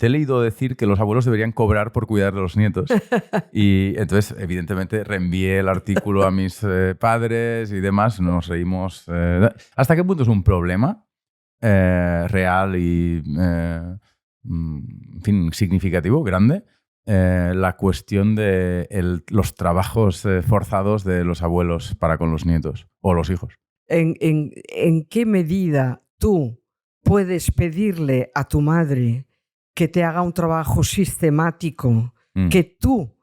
te he leído decir que los abuelos deberían cobrar por cuidar de los nietos. Y entonces, evidentemente, reenvié el artículo a mis padres y demás. Nos reímos. ¿Hasta qué punto es un problema real y, en fin, significativo, grande? La cuestión de los trabajos forzados de los abuelos para con los nietos o los hijos. ¿En qué medida tú puedes pedirle a tu madre que te haga un trabajo sistemático que tú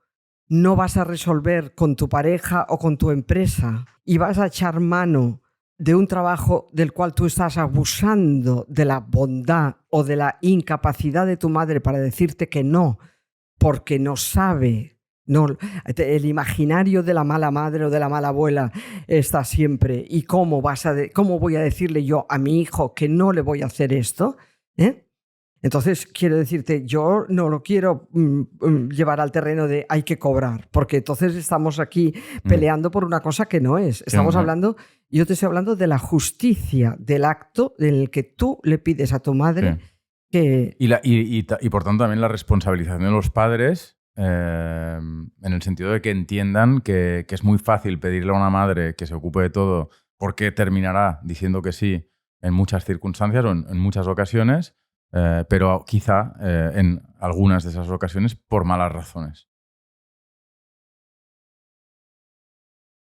no vas a resolver con tu pareja o con tu empresa y vas a echar mano de un trabajo del cual tú estás abusando de la bondad o de la incapacidad de tu madre para decirte que no, porque no sabe? No, el imaginario de la mala madre o de la mala abuela está siempre. ¿Y cómo voy a decirle yo a mi hijo que no le voy a hacer esto? Entonces, quiero decirte, yo no lo quiero llevar al terreno de hay que cobrar, porque entonces estamos aquí peleando por una cosa que no es. Estamos hablando, yo te estoy hablando de la justicia del acto en el que tú le pides a tu madre que... Y por tanto también la responsabilización de los padres... en el sentido de que entiendan que es muy fácil pedirle a una madre que se ocupe de todo porque terminará diciendo que sí en muchas circunstancias o en muchas ocasiones, pero quizá en algunas de esas ocasiones por malas razones.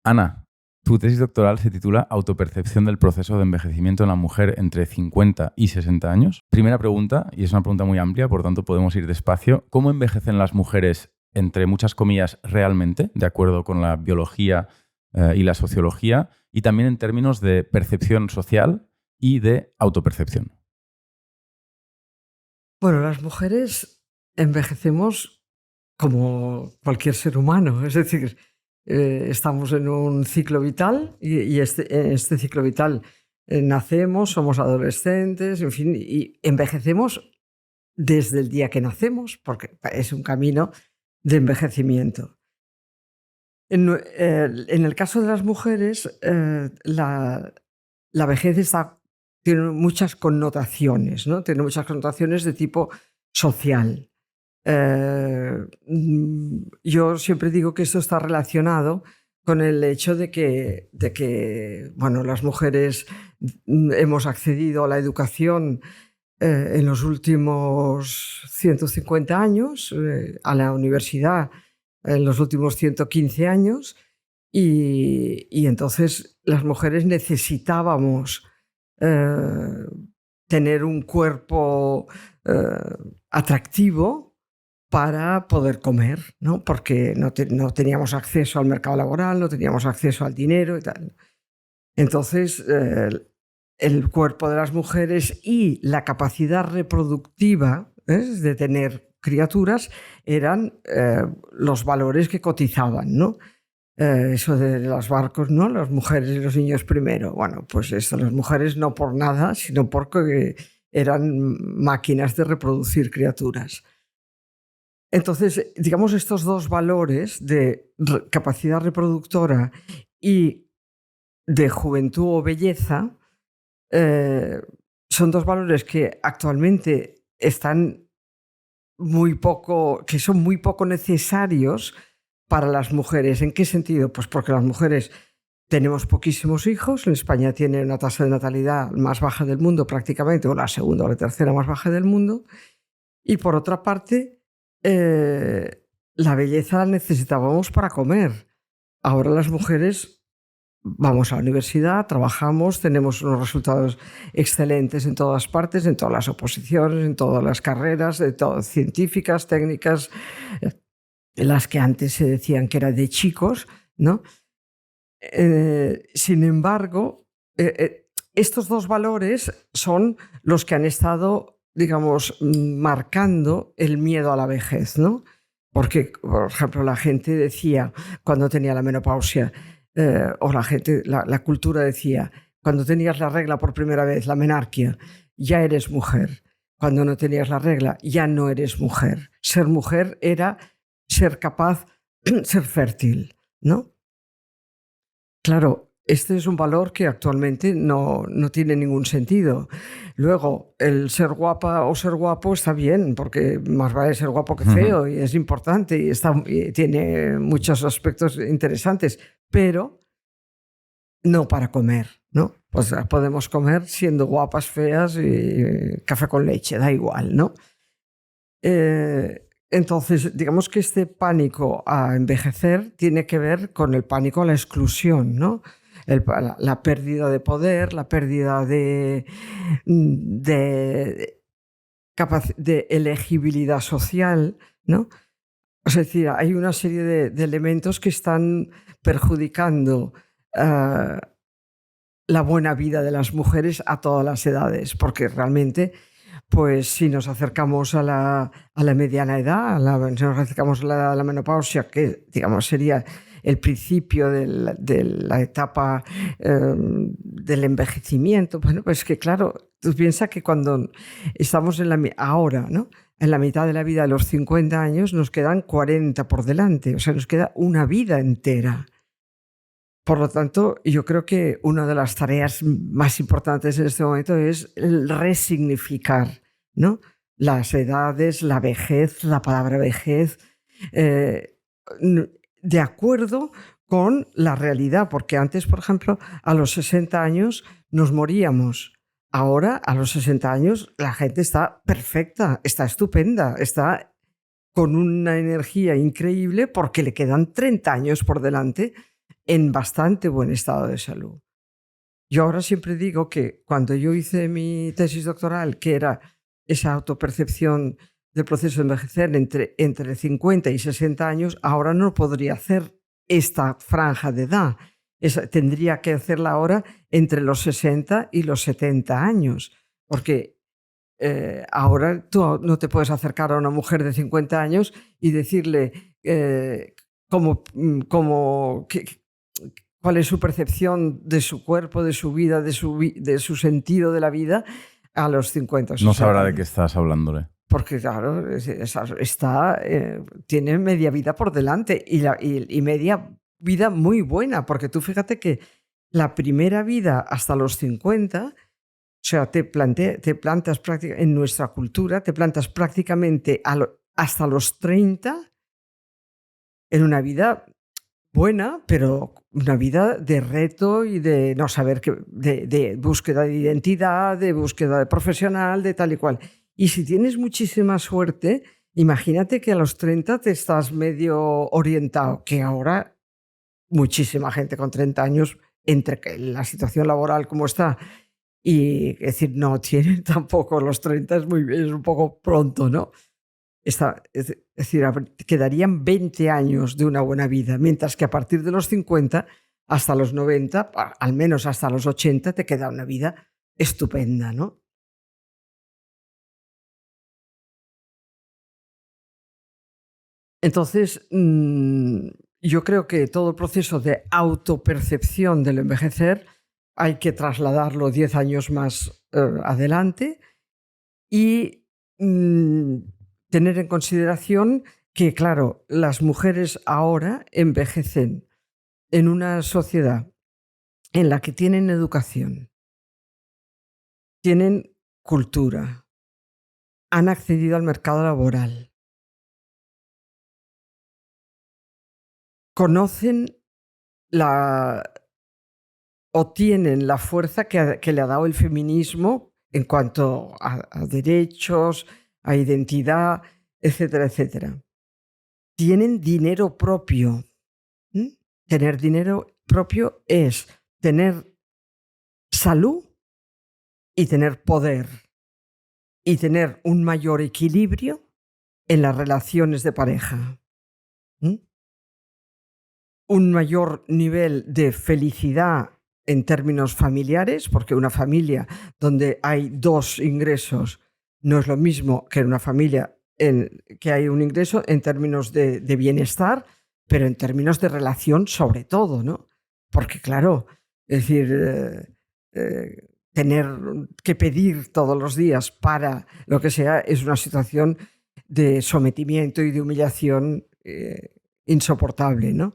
Ana, tu tesis doctoral se titula Autopercepción del proceso de envejecimiento en la mujer entre 50 y 60 años. Primera pregunta, y es una pregunta muy amplia, por tanto podemos ir despacio. ¿Cómo envejecen las mujeres, entre muchas comillas, realmente, de acuerdo con la biología y la sociología, y también en términos de percepción social y de autopercepción? Bueno, las mujeres envejecemos como cualquier ser humano, es decir, estamos en un ciclo vital y en este ciclo vital nacemos, somos adolescentes, en fin, y envejecemos desde el día que nacemos, porque es un camino de envejecimiento. En el caso de las mujeres, la vejez tiene muchas connotaciones, ¿no? Tiene muchas connotaciones de tipo social. Yo siempre digo que esto está relacionado con el hecho de que bueno, las mujeres hemos accedido a la educación en los últimos 150 años, a la universidad en los últimos 115 años, y entonces las mujeres necesitábamos tener un cuerpo atractivo para poder comer, ¿no? Porque no teníamos acceso al mercado laboral, no teníamos acceso al dinero y tal. Entonces, el cuerpo de las mujeres y la capacidad reproductiva de tener criaturas eran los valores que cotizaban, ¿no? Eso de los barcos, ¿no? Las mujeres y los niños primero. Bueno, pues esto, las mujeres no por nada, sino porque eran máquinas de reproducir criaturas. Entonces, digamos, estos dos valores de capacidad reproductora y de juventud o belleza son dos valores que actualmente están que son muy poco necesarios para las mujeres. ¿En qué sentido? Pues porque las mujeres tenemos poquísimos hijos. En España tiene una tasa de natalidad más baja del mundo prácticamente, o la segunda o la tercera más baja del mundo. Y por otra parte, la belleza la necesitábamos para comer. Ahora las mujeres vamos a la universidad, trabajamos, tenemos unos resultados excelentes en todas partes, en todas las oposiciones, en todas las carreras, científicas, técnicas, las que antes se decían que eran de chicos, ¿no? Sin embargo, estos dos valores son los que han estado, digamos, marcando el miedo a la vejez, ¿no? Porque, por ejemplo, la gente decía, cuando tenía la menopausia, o la cultura decía, cuando tenías la regla por primera vez, la menarquia, ya eres mujer. Cuando no tenías la regla, ya no eres mujer. Ser mujer era ser capaz, ser fértil, ¿no? Claro, este es un valor que actualmente no tiene ningún sentido. Luego, el ser guapa o ser guapo está bien, porque más vale ser guapo que feo, y es importante y tiene muchos aspectos interesantes, pero no para comer, ¿no? Pues podemos comer siendo guapas, feas y café con leche, da igual, ¿no? Entonces, digamos que este pánico a envejecer tiene que ver con el pánico a la exclusión, ¿no? La pérdida de poder, la pérdida de elegibilidad social, ¿no? Es decir, hay una serie de elementos que están perjudicando la buena vida de las mujeres a todas las edades, porque realmente, pues si nos acercamos a la mediana edad, si nos acercamos a la menopausia, que digamos sería el principio de la etapa del envejecimiento, bueno, pues que claro, tú piensas que cuando estamos ahora, ¿no?, en la mitad de la vida, de los 50 años, nos quedan 40 por delante, o sea, nos queda una vida entera. Por lo tanto, yo creo que una de las tareas más importantes en este momento es el resignificar, ¿no?, las edades, la vejez, la palabra vejez, de acuerdo con la realidad, porque antes, por ejemplo, a los 60 años nos moríamos. Ahora, a los 60 años, la gente está perfecta, está estupenda, está con una energía increíble porque le quedan 30 años por delante en bastante buen estado de salud. Yo ahora siempre digo que cuando yo hice mi tesis doctoral, que era esa autopercepción del proceso de envejecer entre 50 y 60 años, ahora no podría hacer esta franja de edad. Tendría que hacerla ahora entre los 60 y los 70 años, porque ahora tú no te puedes acercar a una mujer de 50 años y decirle cuál es su percepción de su cuerpo, de su vida, de su sentido de la vida a los 50 o 60 No sabrá años. de qué estás hablándole. Porque claro, tiene media vida por delante y media vida muy buena, porque tú fíjate que la primera vida hasta los 50, o sea, te plantas prácticamente en nuestra cultura, te plantas prácticamente hasta los 30 en una vida buena, pero una vida de reto y de no saber de búsqueda de identidad, de búsqueda de profesional, de tal y cual. Y si tienes muchísima suerte, imagínate que a los 30 te estás medio orientado, que ahora muchísima gente con 30 años, entre la situación laboral como está, y decir, no tienen tampoco los 30, es un poco pronto, ¿no? Es decir, quedarían 20 años de una buena vida, mientras que a partir de los 50 hasta los 90, al menos hasta los 80, te queda una vida estupenda, ¿no? Entonces, yo creo que todo el proceso de autopercepción del envejecer hay que trasladarlo 10 años más adelante y tener en consideración que, claro, las mujeres ahora envejecen en una sociedad en la que tienen educación, tienen cultura, han accedido al mercado laboral, conocen o tienen la fuerza que le ha dado el feminismo en cuanto a derechos, a identidad, etcétera, etcétera. Tienen dinero propio. Tener dinero propio es tener salud y tener poder y tener un mayor equilibrio en las relaciones de pareja. Un mayor nivel de felicidad en términos familiares, porque una familia donde hay 2 ingresos no es lo mismo que en una familia que hay un ingreso en términos de bienestar, pero en términos de relación sobre todo, ¿no? Porque claro, es decir, tener que pedir todos los días para lo que sea es una situación de sometimiento y de humillación insoportable, ¿no?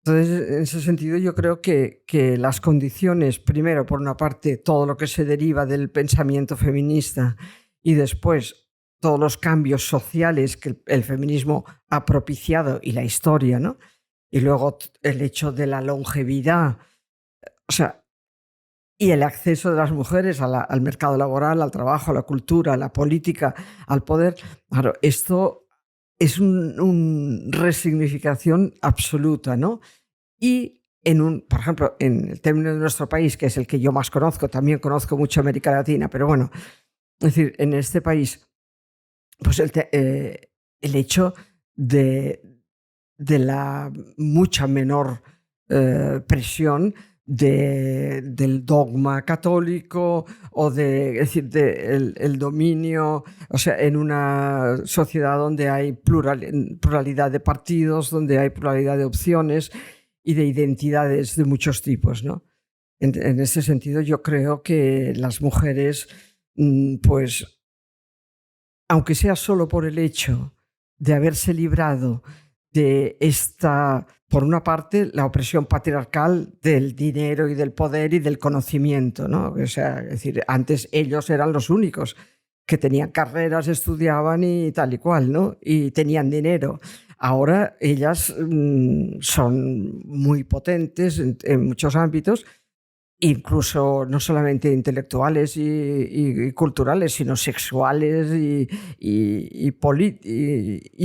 Entonces, en ese sentido, yo creo que las condiciones, primero, por una parte, todo lo que se deriva del pensamiento feminista y después todos los cambios sociales que el feminismo ha propiciado y la historia, ¿no? Y luego el hecho de la longevidad, o sea, y el acceso de las mujeres al mercado laboral, al trabajo, a la cultura, a la política, al poder. Claro, esto es una resignificación absoluta, ¿no? Y por ejemplo, en el término de nuestro país, que es el que yo más conozco, también conozco mucho América Latina, pero bueno, es decir, en este país, pues el hecho de la mucha menor presión del dogma católico o es decir, el dominio, o sea, en una sociedad donde hay pluralidad de partidos, donde hay pluralidad de opciones y de identidades de muchos tipos, ¿no? En ese sentido, yo creo que las mujeres, pues, aunque sea solo por el hecho de haberse librado de esta, por una parte, la opresión patriarcal del dinero y del poder y del conocimiento, ¿no? O sea, es decir, antes ellos eran los únicos que tenían carreras, estudiaban y tal y cual, ¿no? Y tenían dinero. Ahora ellas son muy potentes en muchos ámbitos, incluso no solamente intelectuales y culturales, sino sexuales y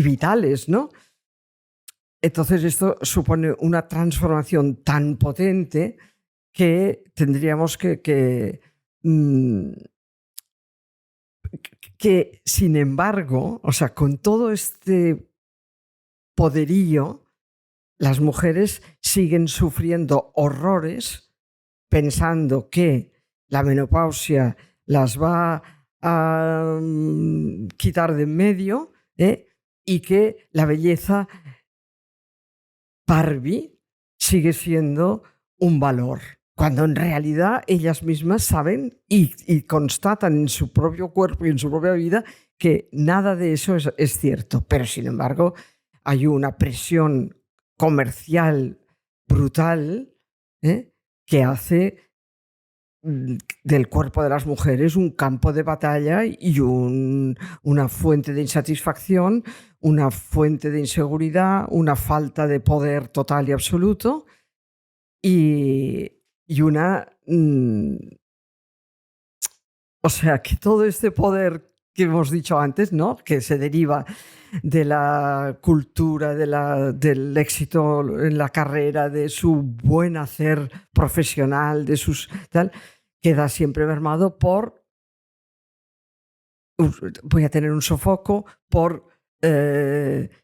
vitales, ¿no? Entonces esto supone una transformación tan potente que tendríamos que sin embargo, o sea, con todo este poderío, las mujeres siguen sufriendo horrores pensando que la menopausia las va a quitar de en medio, y que la belleza Barbie sigue siendo un valor, cuando en realidad ellas mismas saben y constatan en su propio cuerpo y en su propia vida que nada de eso es cierto. Pero, sin embargo, hay una presión comercial brutal que hace del cuerpo de las mujeres un campo de batalla y una fuente de insatisfacción, una fuente de inseguridad, una falta de poder total y absoluto y una... o sea, que todo este poder que hemos dicho antes, ¿no? Que se deriva de la cultura, del éxito en la carrera, de su buen hacer profesional, de sus tal, queda siempre mermado por voy a tener un sofoco, por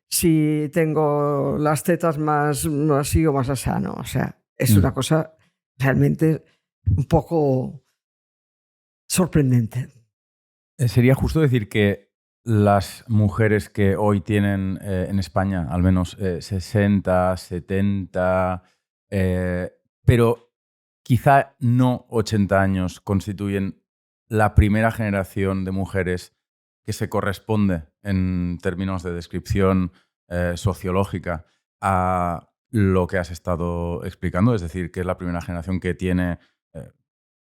si tengo las tetas más así o más asano. O sea, es una cosa realmente un poco sorprendente. Sería justo decir que las mujeres que hoy tienen en España al menos 60, 70, pero quizá no 80 años, constituyen la primera generación de mujeres que se corresponde en términos de descripción sociológica a lo que has estado explicando, es decir, que es la primera generación que tiene,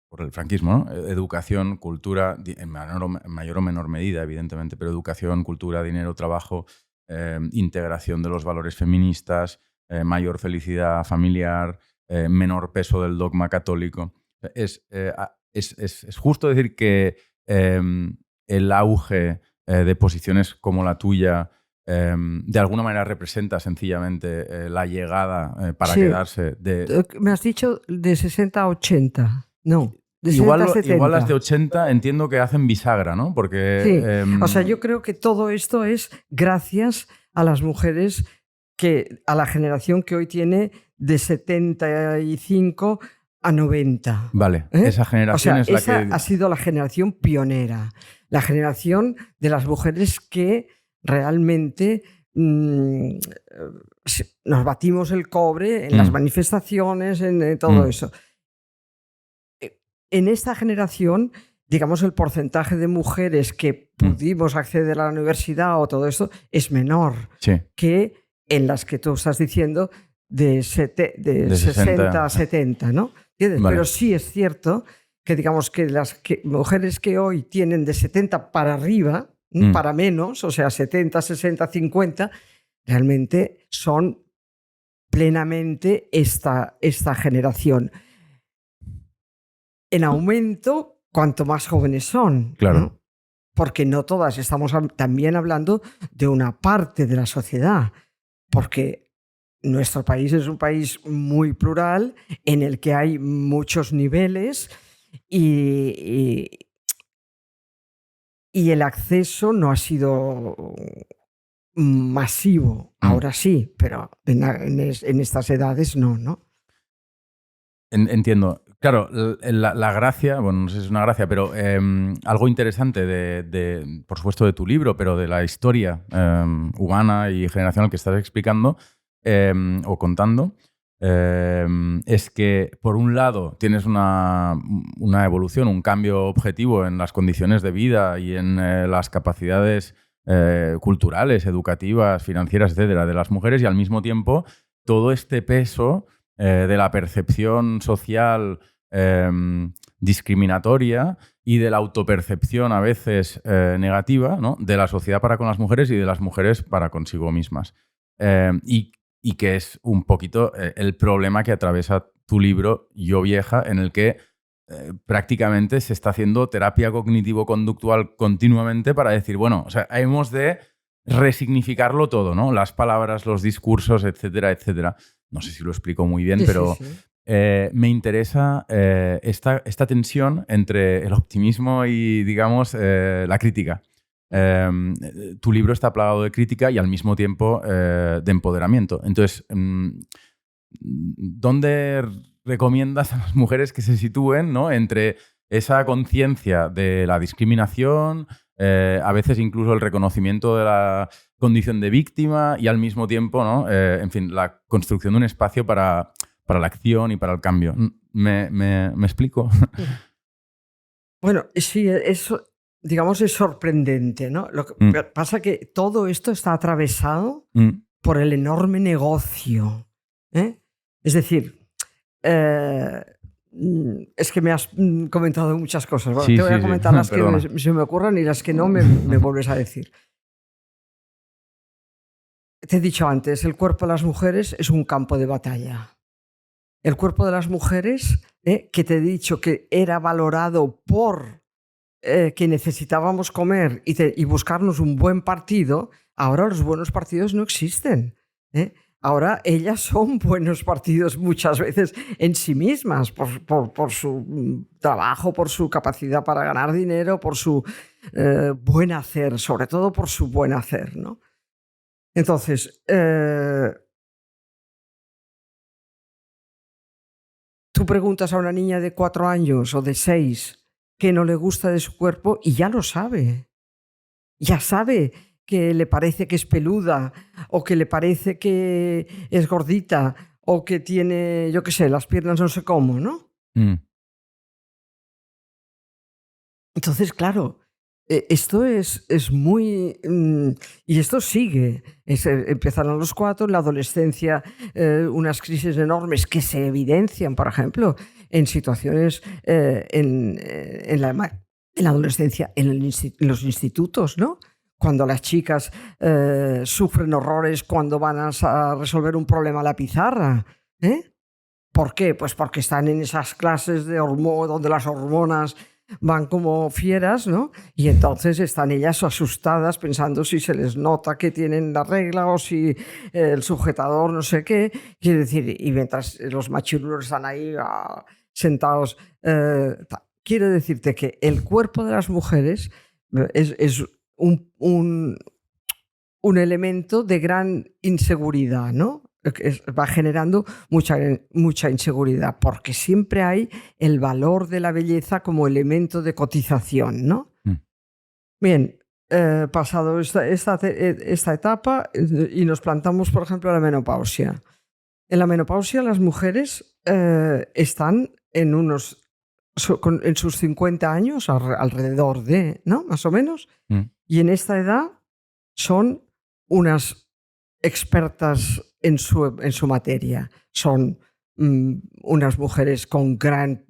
por el franquismo, ¿no? Educación, cultura, en mayor o menor medida, evidentemente, pero educación, cultura, dinero, trabajo, integración de los valores feministas, mayor felicidad familiar, menor peso del dogma católico. Es justo decir que el auge de posiciones como la tuya de alguna manera representa sencillamente la llegada para quedarse de... Me has dicho de 60 a 80, no. Igual las de 80 entiendo que hacen bisagra, ¿no? Porque, sí. O sea, yo creo que todo esto es gracias a las mujeres, a la generación que hoy tiene de 75 a 90. Vale, esa generación es la esa que... ha sido la generación pionera, la generación de las mujeres que realmente nos batimos el cobre en las manifestaciones, en todo eso. En esta generación, digamos, el porcentaje de mujeres que pudimos acceder a la universidad o todo esto es menor que en las que tú estás diciendo de 60 a 70, ¿no? ¿Entiendes? Vale. Pero sí es cierto que digamos que las mujeres que hoy tienen de 70 para arriba, para menos, o sea, 70, 60, 50, realmente son plenamente esta generación. En aumento cuanto más jóvenes son. Claro. ¿no? Porque no todas, estamos también hablando de una parte de la sociedad, porque nuestro país es un país muy plural en el que hay muchos niveles y el acceso no ha sido masivo. Ahora sí, pero en estas edades no. Entiendo. Claro, la gracia, bueno, no sé si es una gracia, pero algo interesante por supuesto, de tu libro, pero de la historia humana y generacional que estás explicando o contando, es que, por un lado, tienes una evolución, un cambio objetivo en las condiciones de vida y en las capacidades culturales, educativas, financieras, etcétera, de las mujeres, y al mismo tiempo todo este peso de la percepción social discriminatoria y de la autopercepción a veces negativa, ¿no? De la sociedad para con las mujeres y de las mujeres para consigo mismas. Y que es un poquito el problema que atraviesa tu libro, Yo Vieja, en el que prácticamente se está haciendo terapia cognitivo-conductual continuamente para decir, bueno, o sea, hemos de resignificarlo todo, ¿no? Las palabras, los discursos, etcétera, etcétera. No sé si lo explico muy bien, pero sí. me interesa esta tensión entre el optimismo y, digamos, la crítica. Tu libro está plagado de crítica y al mismo tiempo de empoderamiento. Entonces, ¿dónde recomiendas a las mujeres que se sitúen, ¿no? Entre esa conciencia de la discriminación, a veces incluso el reconocimiento de la condición de víctima y al mismo tiempo, ¿no? En fin, la construcción de un espacio para la acción y para el cambio? ¿Me explico? Bueno, sí, eso, digamos, es sorprendente, ¿no? Lo que pasa es que todo esto está atravesado por el enorme negocio. Es decir, es que me has comentado muchas cosas. Bueno, Sí, te voy a comentar las Perdona. que se me ocurran y las que no me vuelves a decir. Te he dicho antes, el cuerpo de las mujeres es un campo de batalla. El cuerpo de las mujeres, que te he dicho que era valorado por que necesitábamos comer y buscarnos un buen partido, ahora los buenos partidos no existen. Ahora ellas son buenos partidos muchas veces en sí mismas, por su trabajo, por su capacidad para ganar dinero, por su buen hacer, sobre todo por su buen hacer, ¿no? Entonces, tú preguntas a una niña de 4 años o de 6 que no le gusta de su cuerpo y ya lo sabe. Ya sabe que le parece que es peluda o que le parece que es gordita o que tiene, yo qué sé, las piernas no sé cómo, ¿no? Entonces, claro, esto es muy... y esto sigue. Empiezan a los 4, en la adolescencia unas crisis enormes que se evidencian, por ejemplo, en situaciones en la adolescencia, en los institutos, ¿no? Cuando las chicas sufren horrores cuando van a resolver un problema a la pizarra. ¿Por qué? Pues porque están en esas clases de donde las hormonas van como fieras, ¿no? Y entonces están ellas asustadas pensando si se les nota que tienen la regla o si el sujetador no sé qué. Quiere decir, y mientras los machirulos están ahí sentados... quiero decirte que el cuerpo de las mujeres es un elemento de gran inseguridad, ¿no? Va generando mucha inseguridad, porque siempre hay el valor de la belleza como elemento de cotización, ¿no? Bien, pasado esta etapa y nos plantamos, por ejemplo, a la menopausia. En la menopausia las mujeres están en sus 50 años, alrededor de, ¿no? Más o menos. Y en esta edad son unas expertas en su materia. Son unas mujeres con gran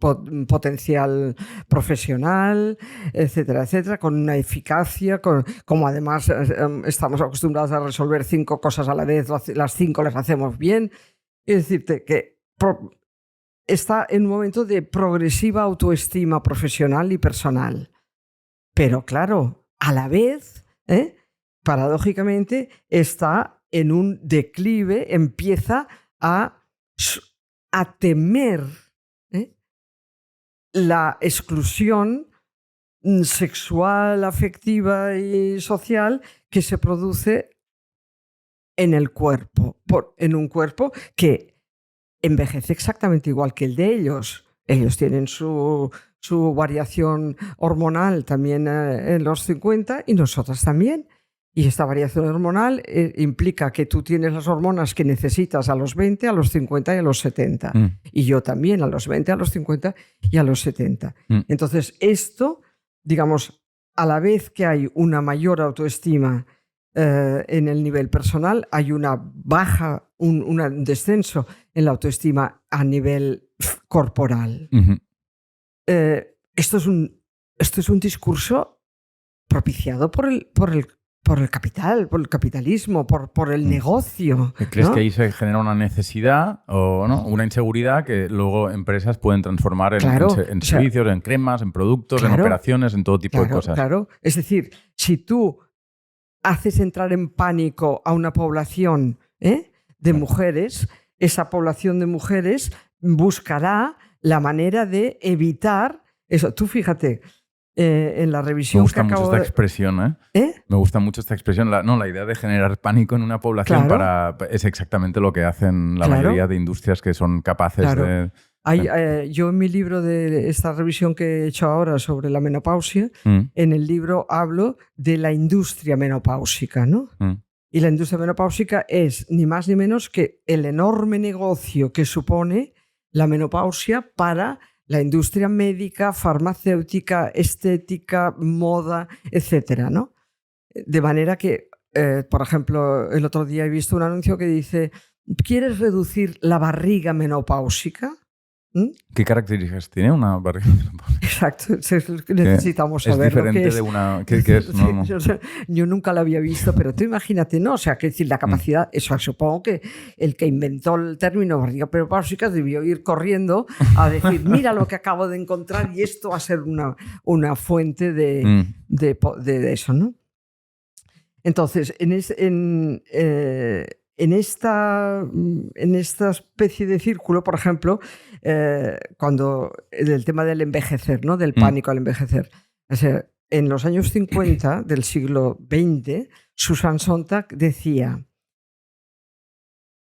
potencial profesional, etcétera, etcétera, con una eficacia, como además estamos acostumbrados a resolver 5 cosas a la vez, las 5 las hacemos bien. Es decirte que está en un momento de progresiva autoestima profesional y personal. Pero claro, a la vez, paradójicamente, está en un declive, empieza a temer la exclusión sexual, afectiva y social que se produce en el cuerpo, en un cuerpo que envejece exactamente igual que el de ellos. Ellos tienen su variación hormonal también en los 50 y nosotras también. Y esta variación hormonal implica que tú tienes las hormonas que necesitas a los 20, a los 50 y a los 70. Y yo también a los 20, a los 50 y a los 70. Entonces, esto, digamos, a la vez que hay una mayor autoestima en el nivel personal, hay una baja, un descenso en la autoestima a nivel corporal. Esto es un discurso propiciado por el capital, por el capitalismo, por el negocio. ¿Crees ¿no? que ahí se genera una necesidad o no, una inseguridad que luego empresas pueden transformar en servicios, en cremas, en productos, en operaciones, en todo tipo de cosas? Claro, es decir, si tú haces entrar en pánico a una población de mujeres, esa población de mujeres buscará la manera de evitar eso. Tú fíjate, en la revisión que acabo Me gusta mucho esta expresión, Me gusta mucho esta expresión. La idea de generar pánico en una población es exactamente lo que hacen la mayoría de industrias que son capaces de... Yo en mi libro de esta revisión que he hecho ahora sobre la menopausia, en el libro hablo de la industria menopáusica, ¿no? Y la industria menopáusica es ni más ni menos que el enorme negocio que supone la menopausia para la industria médica, farmacéutica, estética, moda, etcétera, ¿no? De manera que, por ejemplo, el otro día he visto un anuncio que dice: ¿quieres reducir la barriga menopáusica? ¿Qué características tiene una barriga menopáusica? Exacto, necesitamos saber. Es diferente lo que es. de una... ¿Qué es? No. Yo nunca la había visto, pero tú imagínate, ¿no? O sea, que decir, la capacidad, eso supongo que el que inventó el término barriga menopáusica debió ir corriendo a decir: mira lo que acabo de encontrar y esto va a ser una fuente de eso, ¿no? Entonces, en esta especie de círculo, por ejemplo, cuando el tema del envejecer, ¿no? Del pánico al envejecer. O sea, en los años 50 del siglo XX, Susan Sontag decía: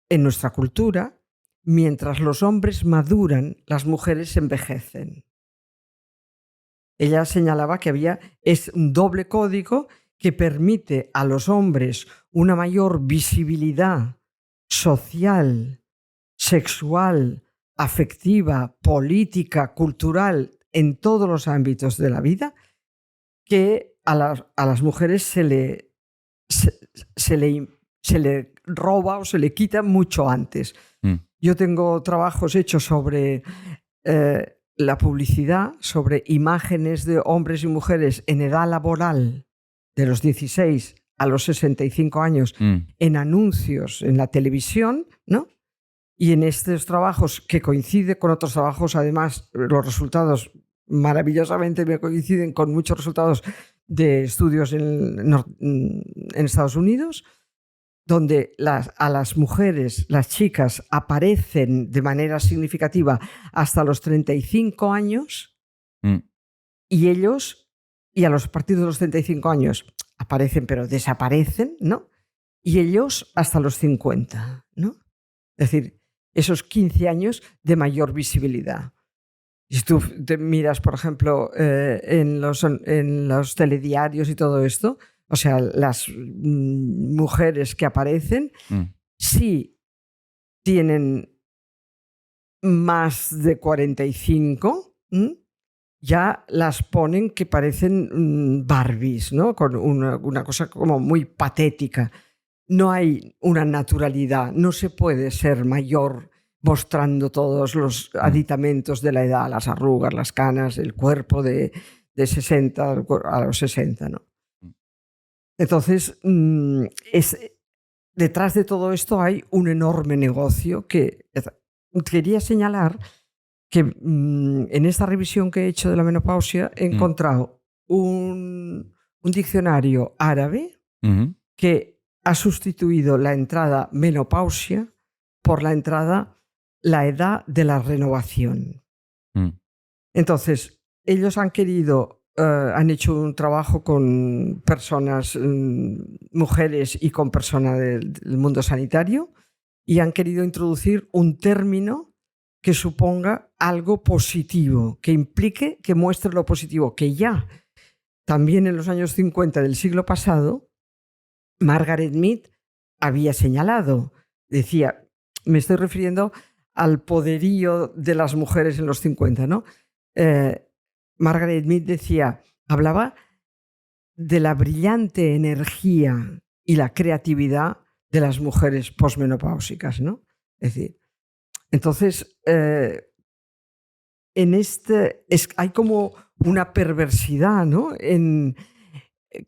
en nuestra cultura, mientras los hombres maduran, las mujeres envejecen. Ella señalaba que es un doble código que permite a los hombres una mayor visibilidad social, sexual, afectiva, política, cultural, en todos los ámbitos de la vida, que a las mujeres se le roba o se le quita mucho antes. Yo tengo trabajos hechos sobre la publicidad, sobre imágenes de hombres y mujeres en edad laboral de los 16 a los 65 años en anuncios en la televisión, ¿no? Y en estos trabajos, que coincide con otros trabajos, además los resultados maravillosamente me coinciden con muchos resultados de estudios en Estados Unidos, donde a las mujeres, las chicas, aparecen de manera significativa hasta los 35 años y ellos... Y a partir de los 35 años aparecen, pero desaparecen, ¿no? Y ellos hasta los 50, ¿no? Es decir, esos 15 años de mayor visibilidad. Si tú te miras, por ejemplo, en los telediarios y todo esto, o sea, las mujeres que aparecen, sí tienen más de 45, ya las ponen que parecen Barbies, ¿no? Con una cosa como muy patética. no hay una naturalidad, no se puede ser mayor mostrando todos los aditamentos de la edad, las arrugas, las canas, el cuerpo de 60 a los 60, ¿no? Entonces, detrás de todo esto hay un enorme negocio que quería señalar que en esta revisión que he hecho de la menopausia he encontrado un diccionario árabe que ha sustituido la entrada menopausia por la entrada la edad de la renovación. Entonces, ellos han hecho un trabajo con personas, mujeres y con personas del mundo sanitario y han querido introducir un término que suponga algo positivo, que implique, que muestre lo positivo, que ya también en los años 50 del siglo pasado, Margaret Mead había señalado. Decía, me estoy refiriendo al poderío de las mujeres en los 50, ¿no? Margaret Mead hablaba de la brillante energía y la creatividad de las mujeres posmenopáusicas, ¿no? Es decir, entonces, hay como una perversidad, ¿no?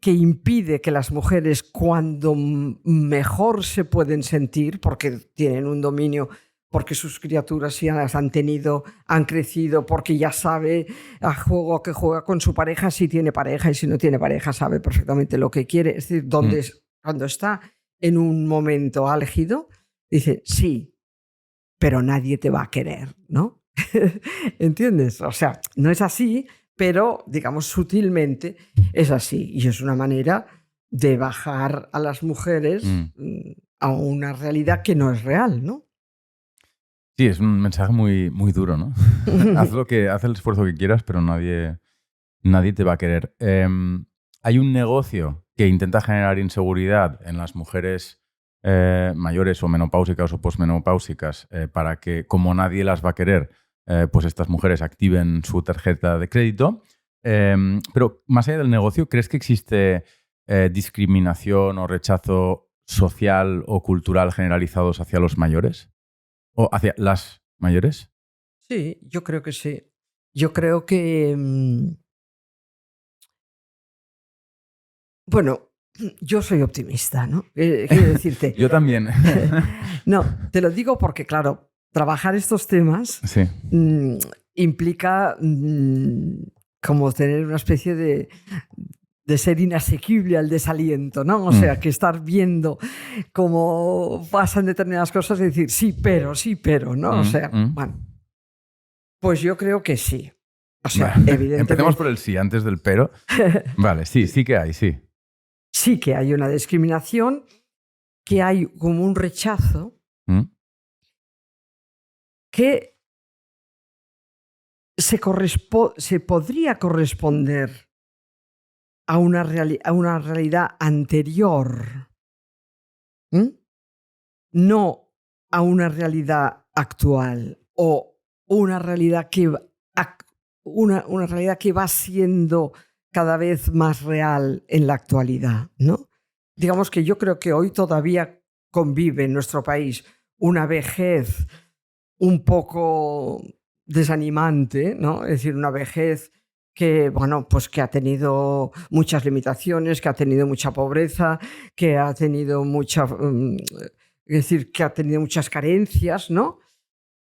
Que impide que las mujeres, cuando mejor se pueden sentir, porque tienen un dominio, porque sus criaturas ya las han tenido, han crecido, porque ya sabe a juego que juega con su pareja, si tiene pareja y si no tiene pareja, sabe perfectamente lo que quiere. Es decir, cuando está en un momento álgido, dice, sí, pero nadie te va a querer, ¿no? ¿Entiendes? O sea, no es así, pero, digamos, sutilmente es así. Y es una manera de bajar a las mujeres a una realidad que no es real, ¿no? Sí, es un mensaje muy, muy duro, ¿no? Haz el esfuerzo que quieras, pero nadie te va a querer. Hay un negocio que intenta generar inseguridad en las mujeres mayores o menopáusicas o posmenopáusicas para que, como nadie las va a querer, pues estas mujeres activen su tarjeta de crédito. Pero más allá del negocio, ¿crees que existe discriminación o rechazo social o cultural generalizados hacia los mayores? ¿O hacia las mayores? Sí, yo creo que sí. Yo creo que... bueno, yo soy optimista, ¿no? Quiero decirte... Yo también. No, te lo digo porque, claro, trabajar estos temas implica como tener una especie de ser inasequible al desaliento, ¿no? O sea, que estar viendo cómo pasan determinadas cosas y decir sí, pero, ¿no? O sea, bueno, pues yo creo que sí. O sea, vale. Evidentemente... Empecemos por el sí, antes del pero. Vale, sí que hay, sí. Sí que hay una discriminación, que hay como un rechazo que se podría corresponder a una realidad anterior, no a una realidad actual o una realidad que va siendo cada vez más real en la actualidad, ¿no? Digamos que yo creo que hoy todavía convive en nuestro país una vejez un poco desanimante, ¿no? Es decir, una vejez que, bueno, pues que ha tenido muchas limitaciones, que ha tenido mucha pobreza, que ha tenido que ha tenido muchas carencias, ¿no?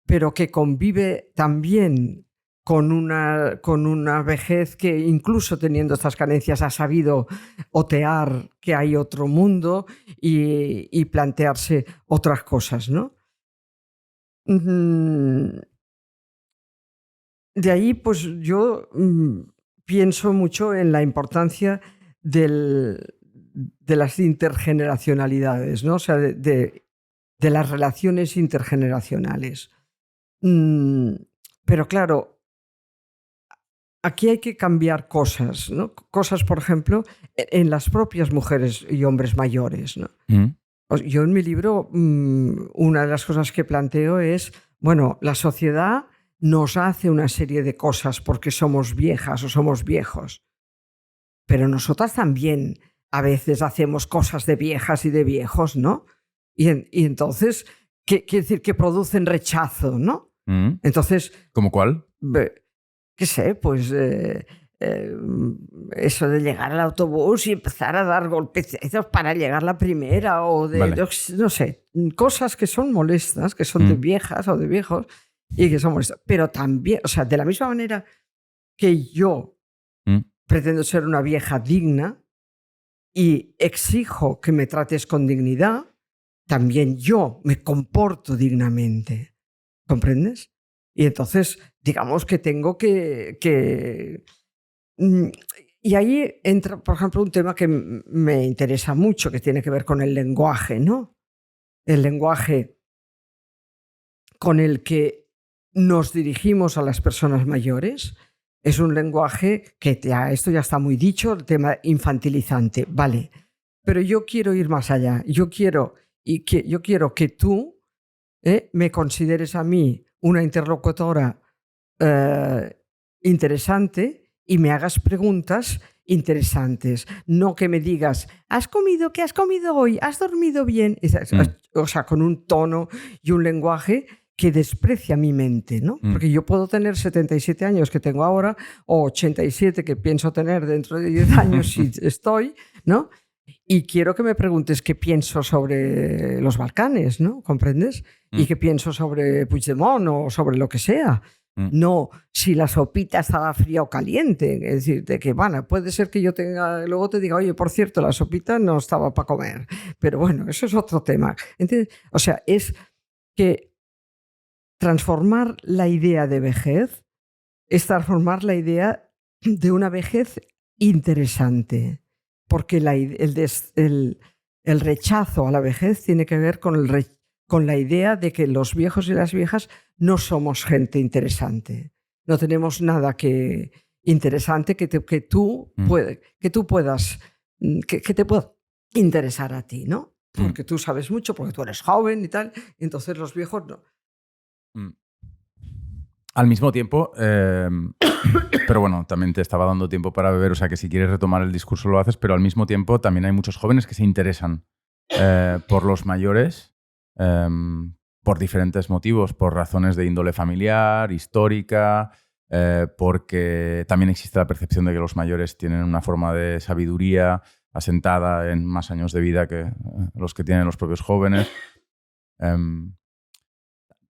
Pero que convive también con una vejez que, incluso teniendo estas carencias, ha sabido otear que hay otro mundo y plantearse otras cosas, ¿no? De ahí, pues yo pienso mucho en la importancia de las intergeneracionalidades, ¿no? O sea, de las relaciones intergeneracionales. Pero claro, aquí hay que cambiar cosas, ¿no? Cosas, por ejemplo, en las propias mujeres y hombres mayores, ¿no? Yo en mi libro, una de las cosas que planteo es, bueno, la sociedad nos hace una serie de cosas porque somos viejas o somos viejos, pero nosotras también a veces hacemos cosas de viejas y de viejos, ¿no? Y entonces, quiere decir que producen rechazo, ¿no? Entonces... ¿Cómo cuál? ¿Qué sé? Pues eso de llegar al autobús y empezar a dar golpecitos para llegar la primera o de, vale. no sé, cosas que son molestas, que son de viejas o de viejos y que son molestas. Pero también, o sea, de la misma manera que yo pretendo ser una vieja digna y exijo que me trates con dignidad, también yo me comporto dignamente. ¿Comprendes? Y entonces, digamos que tengo que... Y ahí entra, por ejemplo, un tema que me interesa mucho, que tiene que ver con el lenguaje, ¿no? El lenguaje con el que nos dirigimos a las personas mayores es un lenguaje que esto ya está muy dicho, el tema infantilizante, vale. Pero yo quiero ir más allá. Yo quiero que tú me consideres a mí una interlocutora interesante y me hagas preguntas interesantes. No que me digas, ¿has comido? ¿Qué has comido hoy? ¿Has dormido bien? O sea, con un tono y un lenguaje que desprecia mi mente, ¿no? Porque yo puedo tener 77 años que tengo ahora o 87 que pienso tener dentro de 10 años si estoy, ¿no? Y quiero que me preguntes qué pienso sobre los Balcanes, ¿no? ¿Comprendes? Y qué pienso sobre Puigdemont o sobre lo que sea. No si la sopita estaba fría o caliente. Es decir, de que, bueno, puede ser que yo luego te diga, oye, por cierto, la sopita no estaba para comer. Pero bueno, eso es otro tema. ¿Entiendes? O sea, es que transformar la idea de vejez es transformar la idea de una vejez interesante. Porque el rechazo a la vejez tiene que ver con la idea de que los viejos y las viejas no somos gente interesante. No tenemos nada interesante que te puedas interesar a ti, ¿no? Porque tú sabes mucho, porque tú eres joven y tal, y entonces los viejos no. Al mismo tiempo, pero bueno, también te estaba dando tiempo para beber, o sea que si quieres retomar el discurso lo haces, pero al mismo tiempo también hay muchos jóvenes que se interesan por los mayores por diferentes motivos, por razones de índole familiar, histórica, porque también existe la percepción de que los mayores tienen una forma de sabiduría asentada en más años de vida que los que tienen los propios jóvenes.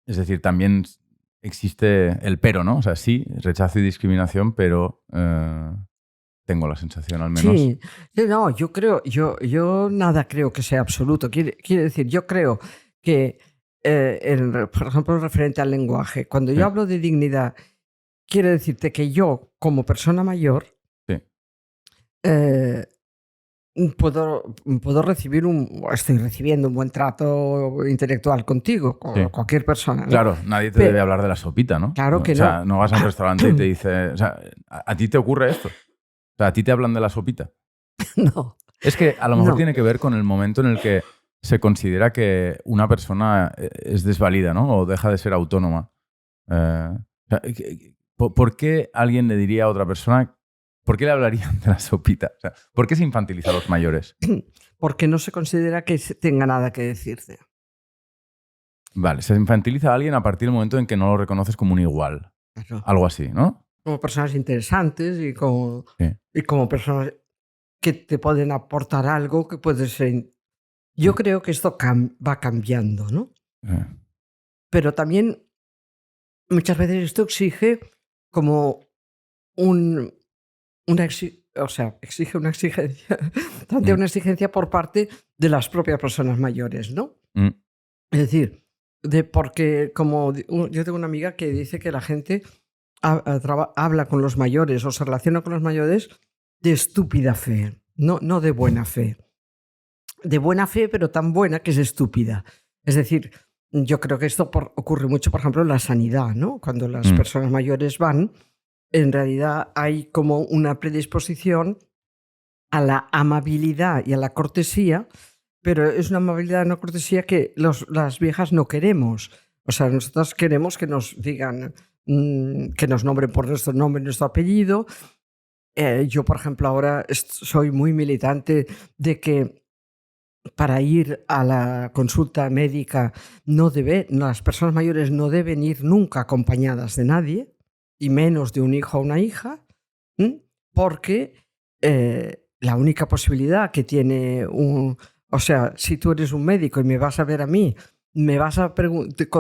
Es decir, también existe el pero, ¿no? O sea, sí, rechazo y discriminación, pero tengo la sensación al menos. Sí, no, yo nada creo que sea absoluto. Quiere decir, yo creo que, por ejemplo, referente al lenguaje, cuando yo hablo de dignidad, quiero decirte que yo, como persona mayor, puedo recibir estoy recibiendo un buen trato intelectual contigo, con cualquier persona, ¿no? Claro, nadie te debe hablar de la sopita, ¿no? Claro que no. O sea, no vas a un restaurante y te dice... O sea, ¿a ti te ocurre esto? O sea, ¿a ti te hablan de la sopita? No. Es que a lo mejor tiene que ver con el momento en el que se considera que una persona es desvalida, ¿no? O deja de ser autónoma. ¿Por qué alguien le diría a otra persona... ¿Por qué le hablarían de la sopita? O sea, ¿por qué se infantiliza a los mayores? Porque no se considera que tenga nada que decirte. Vale, se infantiliza a alguien a partir del momento en que no lo reconoces como un igual. Claro. Algo así, ¿no? Como personas interesantes y como personas que te pueden aportar algo que puede ser... Yo creo que esto va cambiando, ¿no? Pero también muchas veces esto exige como exige una exigencia, una exigencia por parte de las propias personas mayores, ¿no? Es decir, porque como yo tengo una amiga que dice que la gente habla con los mayores o se relaciona con los mayores de estúpida fe, no de buena fe. De buena fe, pero tan buena que es estúpida. Es decir, yo creo que esto ocurre mucho, por ejemplo, en la sanidad, ¿no? Cuando las personas mayores van, en realidad hay como una predisposición a la amabilidad y a la cortesía, pero es una amabilidad y una cortesía que las viejas no queremos. O sea, nosotros queremos que nos digan, que nos nombren por nuestro nombre y nuestro apellido, Yo, por ejemplo, ahora soy muy militante de que para ir a la consulta médica las personas mayores no deben ir nunca acompañadas de nadie, y menos de un hijo o una hija, porque la única posibilidad que tiene o sea, si tú eres un médico y me vas a ver a mí, me vas a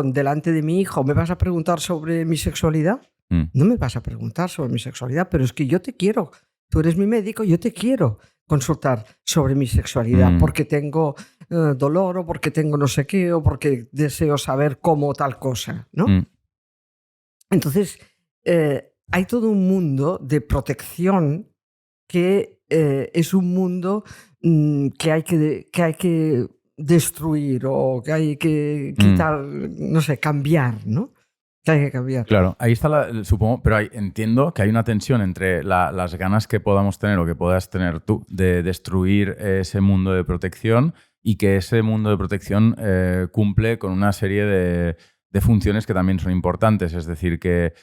delante de mi hijo, ¿me vas a preguntar sobre mi sexualidad? No me vas a preguntar sobre mi sexualidad, pero es que yo te quiero. Tú eres mi médico, yo te quiero consultar sobre mi sexualidad porque tengo dolor o porque tengo no sé qué o porque deseo saber cómo tal cosa, ¿no? Entonces, hay todo un mundo de protección que es un mundo que hay que destruir o que hay que quitar, no sé, cambiar, ¿no? Que hay que cambiar. Claro, ahí está, supongo, pero entiendo que hay una tensión entre las ganas que podamos tener o que puedas tener tú de destruir ese mundo de protección y que ese mundo de protección cumple con una serie de funciones que también son importantes. Es decir, que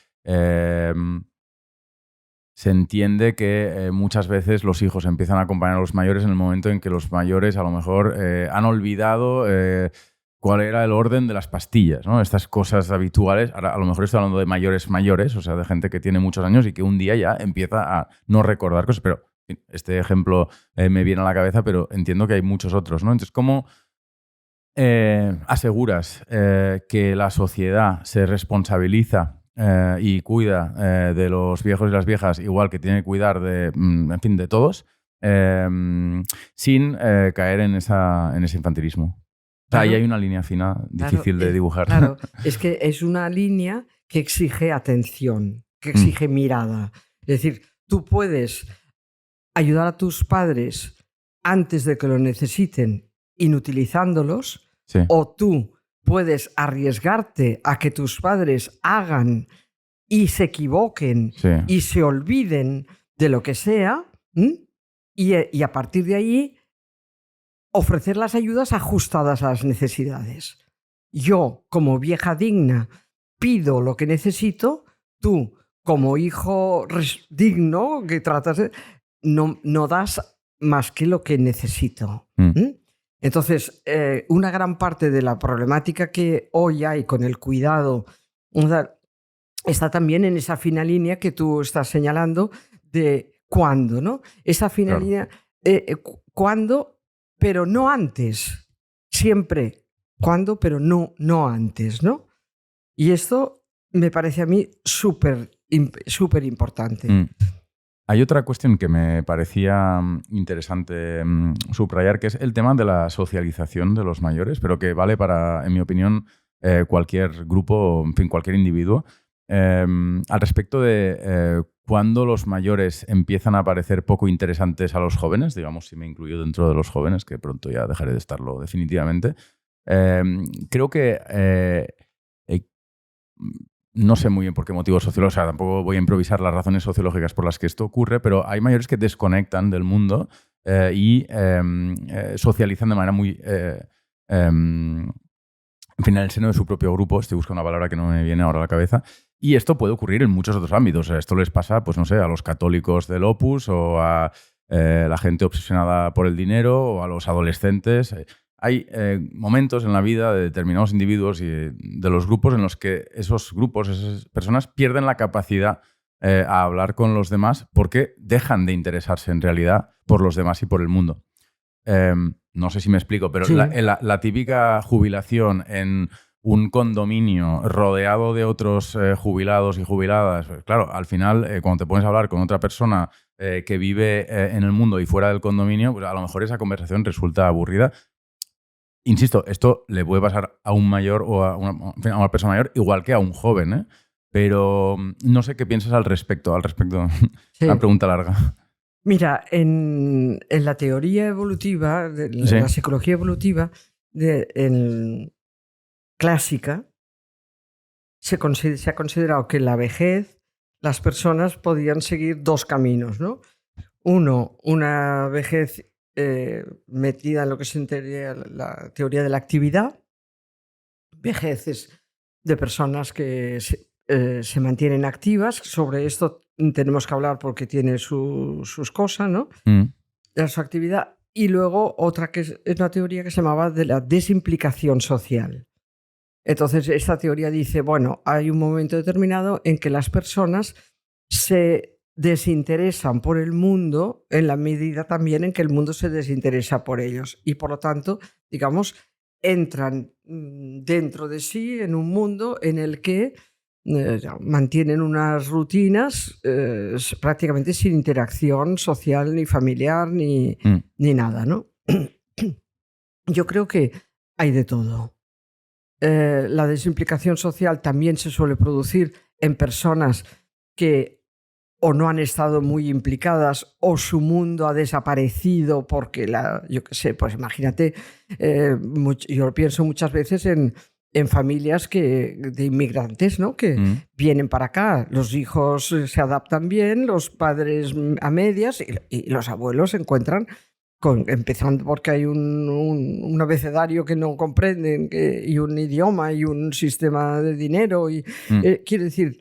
se entiende que muchas veces los hijos empiezan a acompañar a los mayores en el momento en que los mayores a lo mejor han olvidado cuál era el orden de las pastillas, ¿no? Estas cosas habituales. Ahora, a lo mejor estoy hablando de mayores, o sea, de gente que tiene muchos años y que un día ya empieza a no recordar cosas. Pero este ejemplo me viene a la cabeza, pero entiendo que hay muchos otros, ¿no? Entonces, ¿cómo aseguras que la sociedad se responsabiliza y cuida de los viejos y las viejas, igual que tiene que cuidar en fin, de todos, sin caer en ese infantilismo? Claro. Ahí hay una línea fina difícil de dibujar. Claro, es que es una línea que exige atención, que exige mirada. Es decir, tú puedes ayudar a tus padres antes de que lo necesiten, inutilizándolos, sí. O tú puedes arriesgarte a que tus padres hagan y se equivoquen y se olviden de lo que sea, y a partir de ahí ofrecer las ayudas ajustadas a las necesidades. Yo, como vieja digna, pido lo que necesito, tú, como hijo digno, que tratas de... No das más que lo que necesito. Entonces, una gran parte de la problemática que hoy hay con el cuidado está también en esa fina línea que tú estás señalando de cuándo, ¿no? Esa fina línea, cuándo, pero no antes. Siempre cuándo, pero no antes, ¿no? Y esto me parece a mí súper importante. Hay otra cuestión que me parecía interesante subrayar, que es el tema de la socialización de los mayores, pero que vale para, en mi opinión, cualquier grupo, en fin, cualquier individuo. Al respecto de cuándo los mayores empiezan a parecer poco interesantes a los jóvenes, digamos, si me incluyo dentro de los jóvenes, que pronto ya dejaré de estarlo definitivamente. Creo que... no sé muy bien por qué motivos sociológicos, o sea, tampoco voy a improvisar las razones sociológicas por las que esto ocurre, pero hay mayores que desconectan del mundo y socializan de manera muy... en fin, en el seno de su propio grupo. Estoy buscando una palabra que no me viene ahora a la cabeza. Y esto puede ocurrir en muchos otros ámbitos. Esto les pasa, pues no sé, a los católicos del Opus o a la gente obsesionada por el dinero o a los adolescentes. Hay momentos en la vida de determinados individuos y de los grupos en los que esos grupos, esas personas, pierden la capacidad a hablar con los demás porque dejan de interesarse en realidad por los demás y por el mundo. No sé si me explico, pero sí. La típica jubilación en un condominio rodeado de otros jubilados y jubiladas, pues claro, al final, cuando te pones a hablar con otra persona que vive en el mundo y fuera del condominio, pues a lo mejor esa conversación resulta aburrida. Insisto, esto le puede pasar a un mayor o a una persona mayor igual que a un joven, ¿eh? Pero no sé qué piensas al respecto. Sí. Una pregunta larga. Mira, en la teoría evolutiva, en la psicología evolutiva clásica, se ha considerado que en la vejez las personas podían seguir dos caminos, ¿no? Uno, una vejez metida en lo que se entendía la teoría de la actividad, vejeces de personas que se mantienen activas. Sobre esto tenemos que hablar porque tiene sus cosas, ¿no? Su actividad. Y luego otra que es una teoría que se llamaba de la desimplicación social. Entonces, esta teoría dice, bueno, hay un momento determinado en que las personas se desinteresan por el mundo en la medida también en que el mundo se desinteresa por ellos. Y por lo tanto, digamos, entran dentro de sí en un mundo en el que mantienen unas rutinas prácticamente sin interacción social ni familiar ni nada, ¿no? Yo creo que hay de todo. La desimplicación social también se suele producir en personas que o no han estado muy implicadas o su mundo ha desaparecido porque, yo qué sé, pues imagínate, yo pienso muchas veces en familias de inmigrantes, ¿no? Que vienen para acá, los hijos se adaptan bien, los padres a medias y los abuelos se encuentran empezando porque hay un abecedario que no comprenden y un idioma y un sistema de dinero. Quiero decir,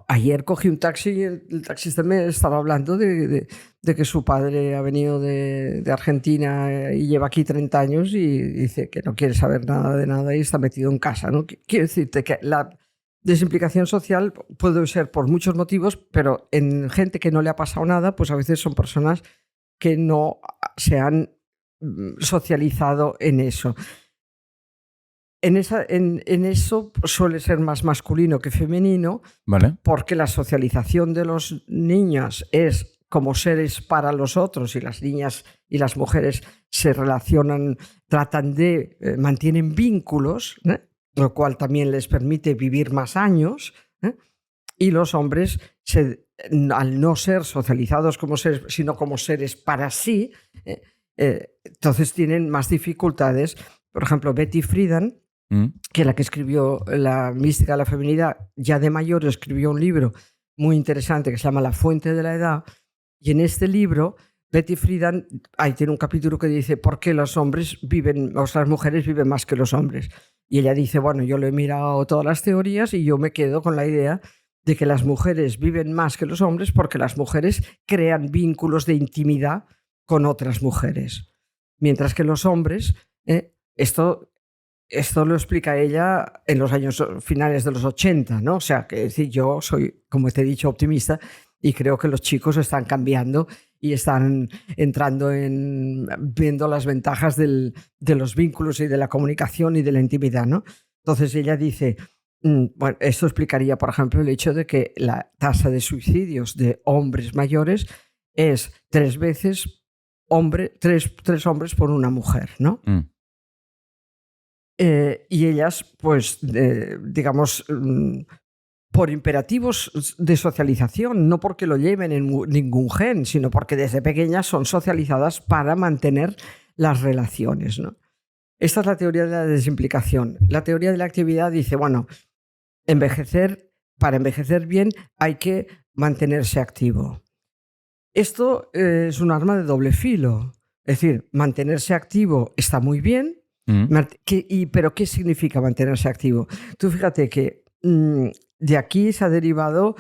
ayer cogí un taxi y el taxista me estaba hablando de que su padre ha venido de Argentina y lleva aquí 30 años y dice que no quiere saber nada de nada y está metido en casa, ¿no? Quiero decirte que la desimplicación social puede ser por muchos motivos, pero en gente que no le ha pasado nada, pues a veces son personas que no se han socializado en eso. En eso suele ser más masculino que femenino, ¿vale? Porque la socialización de los niños es como seres para los otros y las niñas y las mujeres se relacionan, mantienen vínculos, lo cual también les permite vivir más años, y los hombres, al no ser socializados como seres, sino como seres para sí, entonces tienen más dificultades. Por ejemplo, Betty Friedan, que la que escribió La mística de la feminidad, ya de mayor escribió un libro muy interesante que se llama La fuente de la edad, y en este libro Betty Friedan, ahí tiene un capítulo que dice ¿por qué las mujeres viven más que los hombres? Y ella dice, bueno, yo lo he mirado todas las teorías y yo me quedo con la idea de que las mujeres viven más que los hombres porque las mujeres crean vínculos de intimidad con otras mujeres. Mientras que los hombres, esto lo explica ella en los años finales de los 80, ¿no? O sea, que decir, yo soy, como te he dicho, optimista y creo que los chicos están cambiando y están entrando viendo las ventajas de los vínculos y de la comunicación y de la intimidad, ¿no? Entonces ella dice, bueno, esto explicaría, por ejemplo, el hecho de que la tasa de suicidios de hombres mayores es 3 veces tres hombres por una mujer, ¿no? Y ellas, pues, digamos, por imperativos de socialización, no porque lo lleven en ningún gen, sino porque desde pequeñas son socializadas para mantener las relaciones, ¿no? Esta es la teoría de la desimplicación. La teoría de la actividad dice, bueno, para envejecer bien hay que mantenerse activo. Esto es un arma de doble filo. Es decir, mantenerse activo está muy bien, pero ¿qué significa mantenerse activo? Tú fíjate que de aquí se ha derivado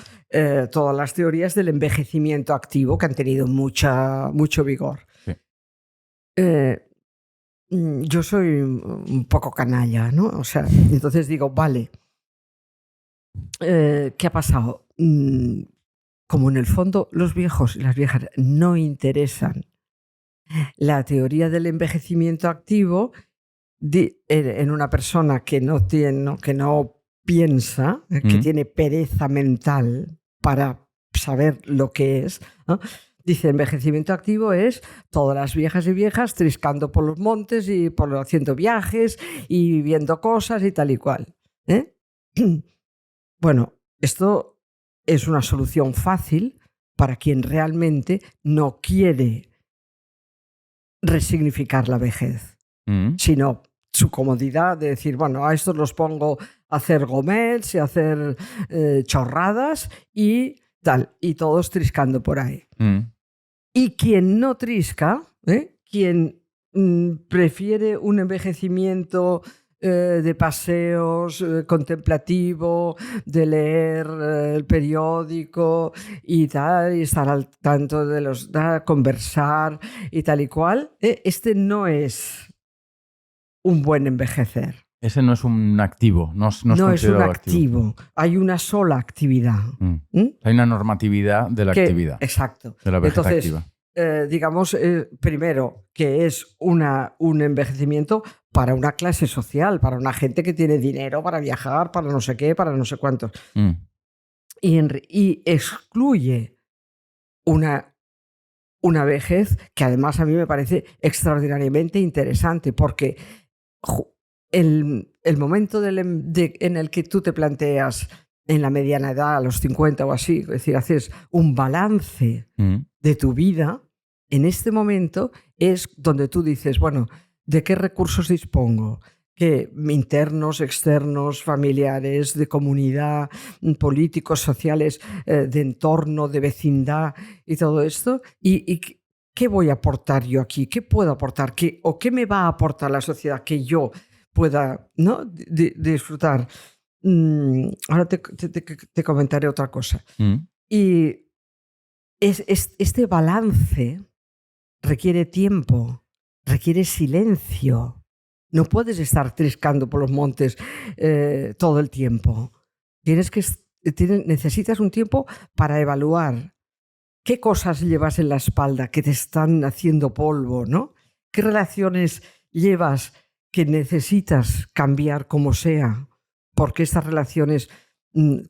todas las teorías del envejecimiento activo que han tenido mucho vigor. Sí. Yo soy un poco canalla, ¿no? O sea, entonces digo, vale, ¿qué ha pasado? Como en el fondo los viejos y las viejas no interesan la teoría del envejecimiento activo en una persona que no piensa, que tiene pereza mental para saber lo que es, ¿no? Dice, envejecimiento activo es todas las viejas y viejas triscando por los montes y haciendo viajes y viendo cosas y tal y cual. Bueno, esto es una solución fácil para quien realmente no quiere resignificar la vejez, sino su comodidad de decir, bueno, a estos los pongo a hacer gomets y a hacer chorradas y tal, y todos triscando por ahí. Y quien no trisca, quien prefiere un envejecimiento de paseos, contemplativo, de leer el periódico y tal, y estar al tanto de los, conversar y tal y cual. Este no es un buen envejecer. Ese no es un activo, no es un considerado activo. Hay una sola actividad. Hay una normatividad de la actividad. Exacto. De la vejez Entonces, activa. digamos, primero, que es un envejecimiento para una clase social, para una gente que tiene dinero para viajar, para no sé qué, para no sé cuántos. Y excluye una vejez que además a mí me parece extraordinariamente interesante, porque el momento en el que tú te planteas en la mediana edad, a los 50 o así, es decir, haces un balance de tu vida, en este momento es donde tú dices, bueno, ¿de qué recursos dispongo? ¿Qué? Internos, externos, familiares, de comunidad, políticos, sociales, de entorno, de vecindad y todo esto. ¿Y qué voy a aportar yo aquí? ¿Qué puedo aportar? ¿O qué me va a aportar la sociedad que yo pueda, ¿no? disfrutar? Ahora te comentaré otra cosa. Y este balance requiere tiempo, requiere silencio. No puedes estar triscando por los montes todo el tiempo. Necesitas un tiempo para evaluar qué cosas llevas en la espalda que te están haciendo polvo, ¿no? ¿Qué relaciones llevas que necesitas cambiar como sea? Porque estas relaciones,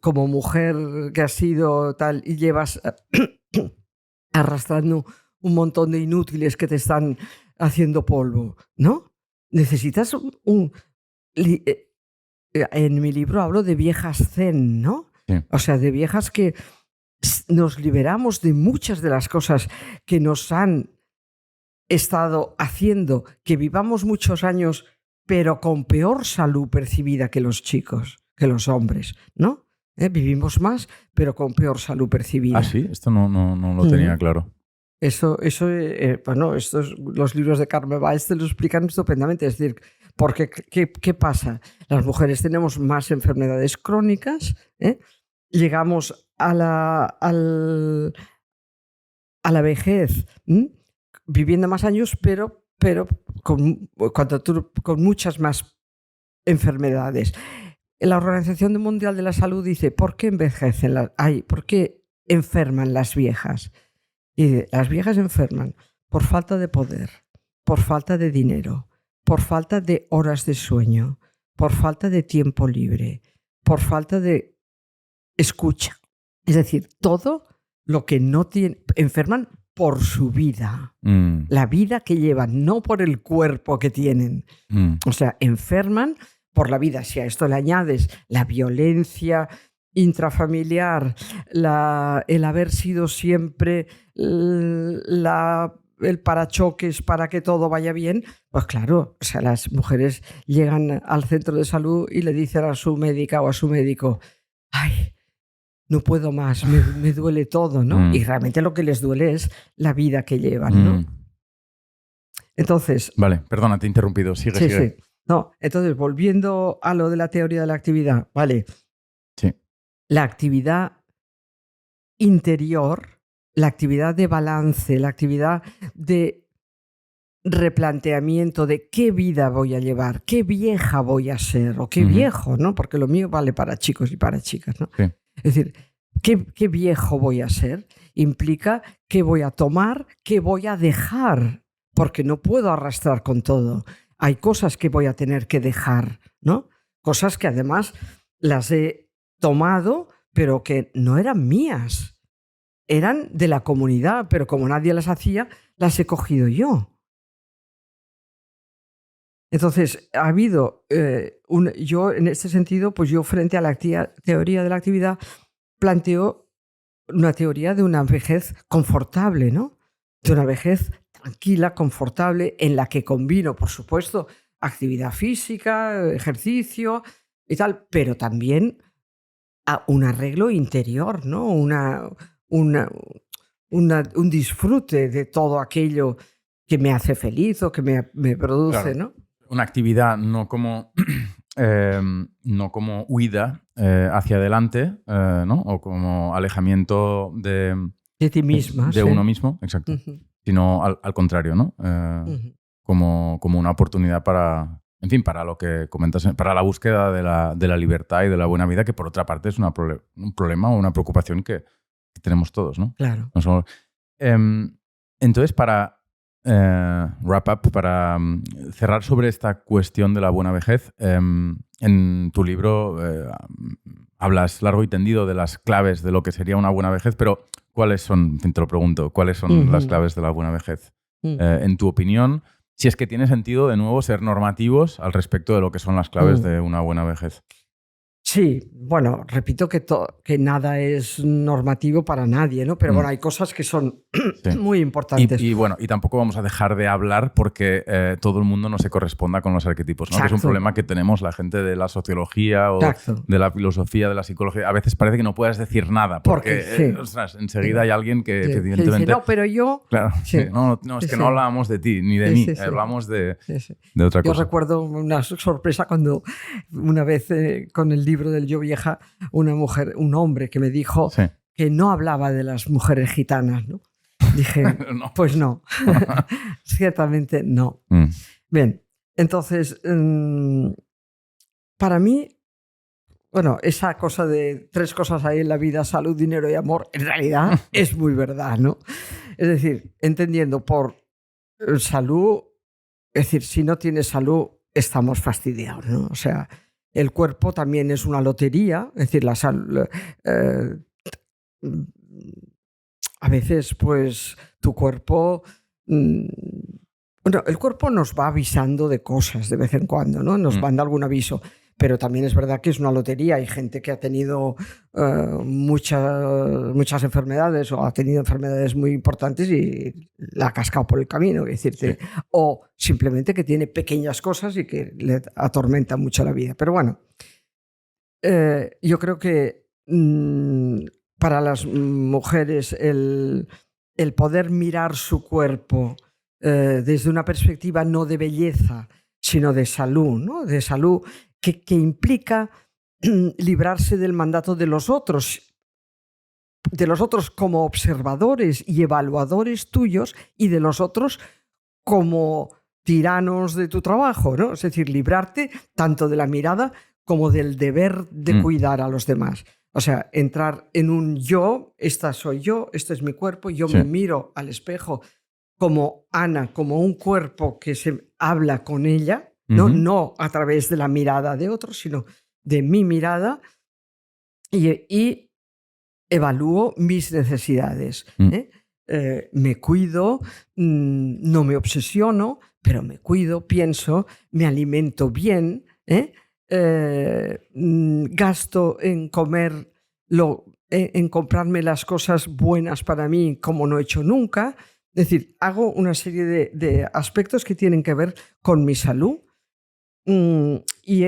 como mujer que has sido tal, y llevas arrastrando un montón de inútiles que te están haciendo polvo, ¿no? Necesitas en mi libro hablo de viejas zen, ¿no? Sí. O sea, de viejas que nos liberamos de muchas de las cosas que nos han estado haciendo que vivamos muchos años, pero con peor salud percibida que los chicos, que los hombres, ¿no? Vivimos más, pero con peor salud percibida. Ah, sí, esto no lo tenía claro. Bueno, los libros de Carmen Valls te lo explican estupendamente. Es decir, porque ¿qué pasa? Las mujeres tenemos más enfermedades crónicas, llegamos a la vejez viviendo más años, pero con muchas más enfermedades. La Organización Mundial de la Salud dice, ¿por qué ¿por qué enferman las viejas? Y las viejas enferman por falta de poder, por falta de dinero, por falta de horas de sueño, por falta de tiempo libre, por falta de escucha. Es decir, todo lo que no tienen, enferman por su vida, la vida que llevan, no por el cuerpo que tienen. O sea, enferman por la vida. Si a esto le añades la violencia intrafamiliar, el haber sido siempre el parachoques para que todo vaya bien, pues claro, o sea, las mujeres llegan al centro de salud y le dicen a su médica o a su médico, ay, no puedo más, me duele todo, ¿no? Y realmente lo que les duele es la vida que llevan, ¿no? Entonces... Vale, perdona, te he interrumpido. Sigue. Sí. No, entonces, volviendo a lo de la teoría de la actividad, ¿vale? Sí. La actividad interior, la actividad de balance, la actividad de replanteamiento de qué vida voy a llevar, qué vieja voy a ser, o qué viejo, ¿no? Porque lo mío vale para chicos y para chicas, ¿no? Sí. Es decir, qué viejo voy a ser implica qué voy a tomar, qué voy a dejar, porque no puedo arrastrar con todo. Hay cosas que voy a tener que dejar, ¿no? Cosas que además las he tomado, pero que no eran mías. Eran de la comunidad, pero como nadie las hacía, las he cogido yo. Entonces, ha habido, yo en este sentido, pues yo frente a la teoría de la actividad, planteo una teoría de una vejez confortable, ¿no? De una vejez tranquila, confortable, en la que combino, por supuesto, actividad física, ejercicio y tal, pero también un arreglo interior, ¿no? Un disfrute de todo aquello que me hace feliz o que me produce, claro. ¿no? Una actividad no como no como huida hacia adelante, ¿no? O como alejamiento de ti misma. De uno mismo, exacto. Sino al contrario, ¿no? Como una oportunidad para, en fin, para lo que comentas, para la búsqueda de la libertad y de la buena vida, que por otra parte es un problema o una preocupación que tenemos todos, ¿no? Claro. No somos, entonces, para wrap up, para cerrar sobre esta cuestión de la buena vejez, en tu libro hablas largo y tendido de las claves de lo que sería una buena vejez, pero ¿cuáles son, te lo pregunto, cuáles son las claves de la buena vejez? En tu opinión, si es que tiene sentido, de nuevo, ser normativos al respecto de lo que son las claves de una buena vejez. Sí, bueno, repito que nada es normativo para nadie, ¿no? Pero bueno, hay cosas que son muy importantes. Y bueno, y tampoco vamos a dejar de hablar porque todo el mundo no se corresponda con los arquetipos, ¿no? Que es un problema que tenemos la gente de la sociología o de la filosofía, de la psicología. A veces parece que no puedes decir nada porque ostras, enseguida hay alguien que evidentemente... Dice, no, pero yo... Claro, no, es que no hablábamos de ti ni de mí, hablamos de otra cosa. Yo recuerdo una sorpresa cuando una vez con el libro del Yo Vieja, un hombre que me dijo que no hablaba de las mujeres gitanas, ¿no? Dije, no. Pues no, ciertamente no. Bien, entonces, para mí, bueno, esa cosa de 3 cosas hay en la vida, salud, dinero y amor, en realidad es muy verdad, ¿no? Es decir, entendiendo por salud, es decir, si no tienes salud, estamos fastidiados, ¿no? O sea, el cuerpo también es una lotería, es decir, la salud... a veces, pues, tu cuerpo... bueno, el cuerpo nos va avisando de cosas de vez en cuando, ¿no? Nos manda algún aviso. Pero también es verdad que es una lotería. Hay gente que ha tenido muchas enfermedades o ha tenido enfermedades muy importantes y la ha cascado por el camino, es decirte. O simplemente que tiene pequeñas cosas y que le atormentan mucho la vida. Pero bueno, yo creo que para las mujeres el poder mirar su cuerpo desde una perspectiva no de belleza, sino de salud, ¿no? De salud que implica librarse del mandato de los otros como observadores y evaluadores tuyos y de los otros como tiranos de tu trabajo, ¿no? Es decir, librarte tanto de la mirada como del deber de cuidar a los demás. O sea, entrar en un yo, esta soy yo, este es mi cuerpo, yo me miro al espejo como Ana, como un cuerpo que se habla con ella, no a través de la mirada de otros, sino de mi mirada y evalúo mis necesidades. Me cuido, no me obsesiono, pero me cuido, pienso, me alimento bien, gasto en comer, en comprarme las cosas buenas para mí como no he hecho nunca. Es decir, hago una serie de aspectos que tienen que ver con mi salud y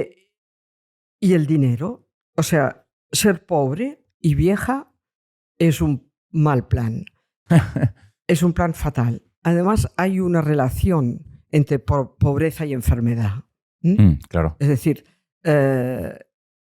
el dinero. O sea, ser pobre y vieja es un mal plan. Es un plan fatal. Además, hay una relación entre pobreza y enfermedad. Claro. Es decir,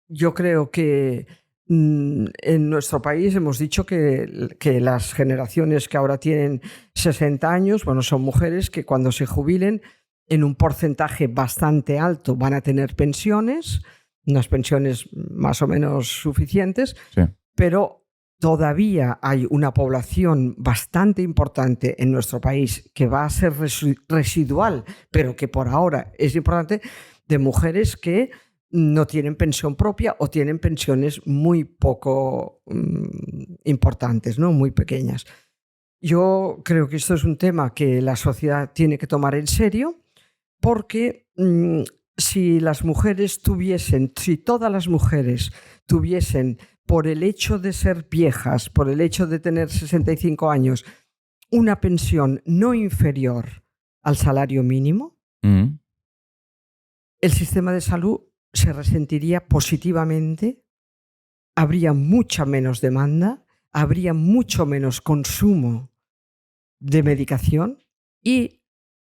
yo creo que en nuestro país hemos dicho que las generaciones que ahora tienen 60 años, bueno, son mujeres que cuando se jubilen, en un porcentaje bastante alto van a tener pensiones, unas pensiones más o menos suficientes, pero todavía hay una población bastante importante en nuestro país que va a ser residual, pero que por ahora es importante, de mujeres que no tienen pensión propia o tienen pensiones muy poco importantes, ¿no? Muy pequeñas. Yo creo que esto es un tema que la sociedad tiene que tomar en serio porque si todas las mujeres tuviesen, por el hecho de ser viejas, por el hecho de tener 65 años, una pensión no inferior al salario mínimo, el sistema de salud se resentiría positivamente, habría mucha menos demanda, habría mucho menos consumo de medicación y,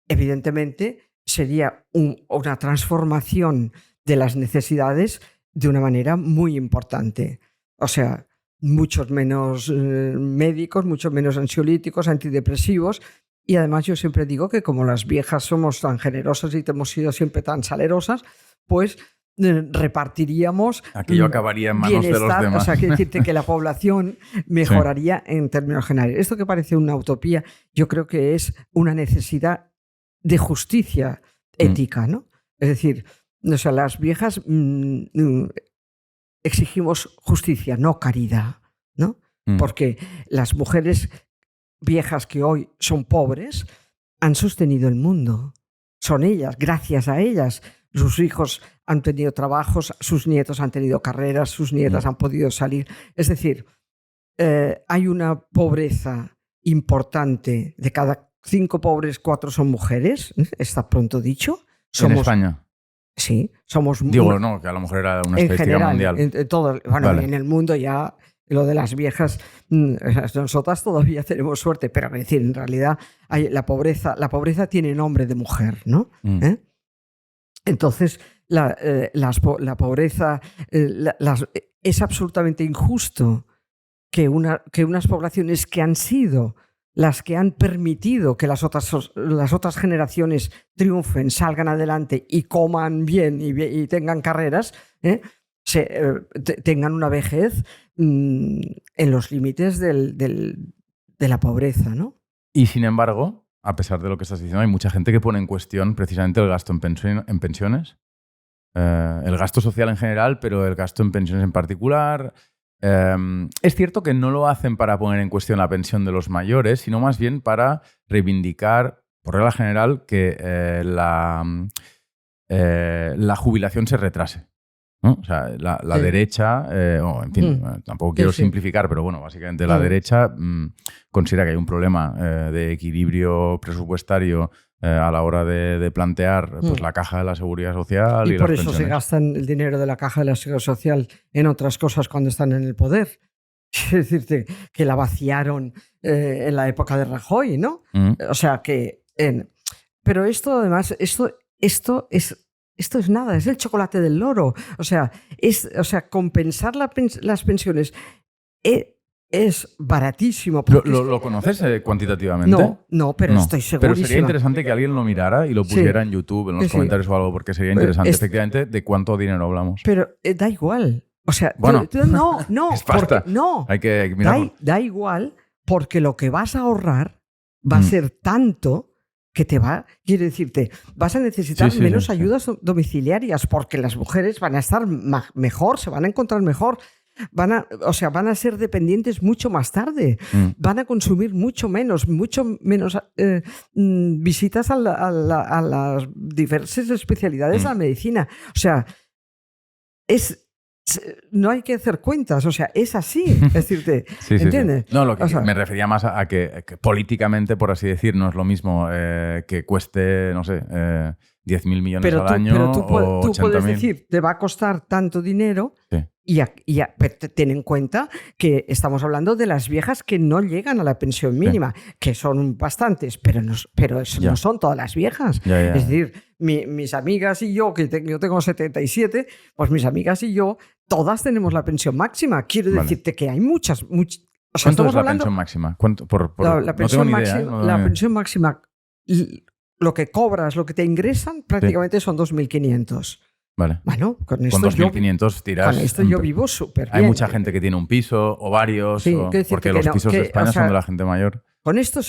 evidentemente, sería una transformación de las necesidades de una manera muy importante. O sea, muchos menos médicos, muchos menos ansiolíticos, antidepresivos. Y además yo siempre digo que como las viejas somos tan generosas y hemos sido siempre tan salerosas, pues repartiríamos... Aquello acabaría en manos de los demás. O sea, quiere decirte que la población mejoraría en términos generales. Esto que parece una utopía, yo creo que es una necesidad de justicia ética, ¿no? Es decir, o sea, las viejas exigimos justicia, no caridad, ¿no? Porque las mujeres viejas que hoy son pobres han sostenido el mundo. Son ellas, gracias a ellas. Sus hijos han tenido trabajos, sus nietos han tenido carreras, sus nietas han podido salir. Es decir, hay una pobreza importante. De cada 5 pobres, 4 son mujeres. Está pronto dicho. ¿En España? Sí, somos... Digo, no, que a lo mejor era una estadística mundial. En todo, bueno, vale. En el mundo ya... Lo de las viejas, nosotras todavía tenemos suerte, pero es decir, en realidad la pobreza tiene nombre de mujer, ¿no? Entonces, la pobreza es absolutamente injusto que unas poblaciones que han sido las que han permitido que las otras generaciones triunfen, salgan adelante y coman bien y tengan carreras, tengan una vejez en los límites de la pobreza, ¿no? Y sin embargo, a pesar de lo que estás diciendo, hay mucha gente que pone en cuestión precisamente el gasto en pensiones, el gasto social en general, pero el gasto en pensiones en particular. Es cierto que no lo hacen para poner en cuestión la pensión de los mayores, sino más bien para reivindicar, por regla general, que la jubilación se retrase, ¿no? O sea, la derecha, en fin, tampoco quiero simplificar, pero bueno, básicamente la derecha considera que hay un problema de equilibrio presupuestario a la hora de plantear pues, la caja de la seguridad social. Y por eso se gastan el dinero de la caja de la seguridad social en otras cosas cuando están en el poder. Es decir, que la vaciaron en la época de Rajoy, ¿no? O sea que... Pero esto, además, esto es nada, es el chocolate del loro. O sea, compensar las pensiones es baratísimo. ¿Lo conoces cuantitativamente? No, pero estoy segurísima. Pero sería interesante que alguien lo mirara y lo pusiera en YouTube, en los comentarios o algo, porque sería interesante efectivamente de cuánto dinero hablamos. Pero da igual. O sea, bueno, no, es pasta. Hay que mirarlo. Da igual, porque lo que vas a ahorrar va a ser tanto que quiero decirte, vas a necesitar menos ayudas domiciliarias, porque las mujeres van a estar mejor, se van a encontrar mejor, van a ser dependientes mucho más tarde, van a consumir mucho menos visitas a las diversas especialidades de la medicina. O sea, no hay que hacer cuentas, o sea, es así. Es decirte, ¿entiendes? No, lo que me refería más a que políticamente, por así decir, no es lo mismo que cueste, no sé, 10.000 millones al año. Pero tú puedes decir, te va a costar tanto dinero pero ten en cuenta que estamos hablando de las viejas que no llegan a la pensión mínima, que son bastantes, pero no son todas las viejas. Es decir, mis amigas y yo, yo tengo 77, pues mis amigas y yo, todas tenemos la pensión máxima. Quiero decirte que hay muchas. O sea, ¿cuánto es la pensión máxima? La pensión máxima, lo que cobras, lo que te ingresan, prácticamente son 2.500. Vale. Bueno, con esto 2.500 tiras. Con esto yo vivo súper bien. Hay mucha gente que tiene un piso o varios, porque los pisos de España son de la gente mayor. Con esto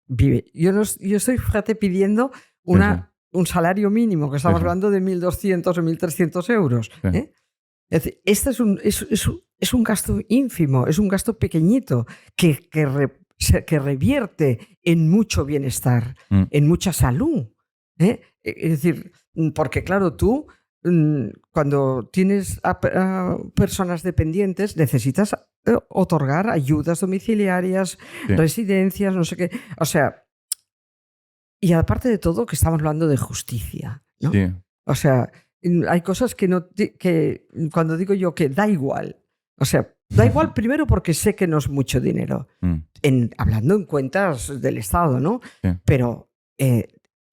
vive. Yo estoy, fíjate, pidiendo un salario mínimo, que estamos hablando de 1.200 o 1.300 euros. Es decir, este es un gasto ínfimo, es un gasto pequeñito que revierte en mucho bienestar, en mucha salud. Es decir, porque claro, tú cuando tienes a personas dependientes necesitas otorgar ayudas domiciliarias, residencias, no sé qué. O sea, y aparte de todo que estamos hablando de justicia, ¿no? Sí. O sea, hay cosas que cuando digo yo que da igual, o sea, da igual primero porque sé que no es mucho dinero, hablando en cuentas del Estado, ¿no? Pero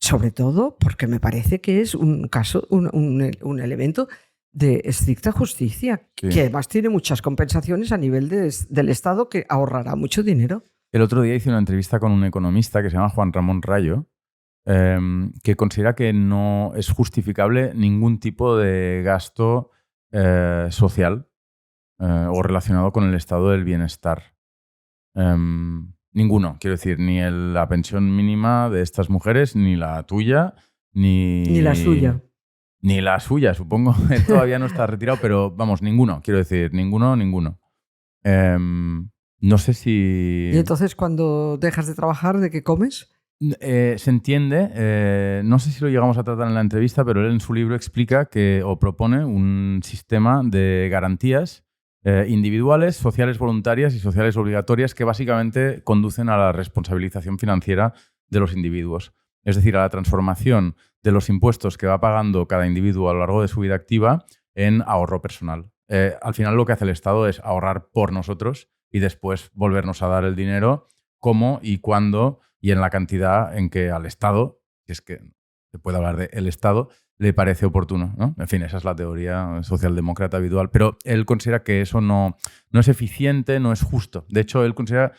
sobre todo porque me parece que es un caso, un elemento de estricta justicia, Sí. que además tiene muchas compensaciones a nivel del Estado, que ahorrará mucho dinero. El otro día hice una entrevista con un economista que se llama Juan Ramón Rayo, que considera que no es justificable ningún tipo de gasto social o relacionado con el estado del bienestar. Ninguno, quiero decir, ni la pensión mínima de estas mujeres, ni la tuya, Ni la suya. Ni la suya, supongo. Él todavía no está retirado, pero vamos, ninguno, quiero decir, ninguno. No sé si... Y entonces, cuando dejas de trabajar, ¿de qué comes? Se entiende, no sé si lo llegamos a tratar en la entrevista, pero él en su libro explica o propone un sistema de garantías individuales, sociales voluntarias y sociales obligatorias que básicamente conducen a la responsabilización financiera de los individuos. Es decir, a la transformación de los impuestos que va pagando cada individuo a lo largo de su vida activa en ahorro personal. Al final lo que hace el Estado es ahorrar por nosotros y después volvernos a dar el dinero cómo y cuándo y en la cantidad en que al Estado, que es que se puede hablar de el Estado, le parece oportuno, ¿no? En fin, esa es la teoría socialdemócrata habitual. Pero él considera que eso no es eficiente, no es justo. De hecho, él considera,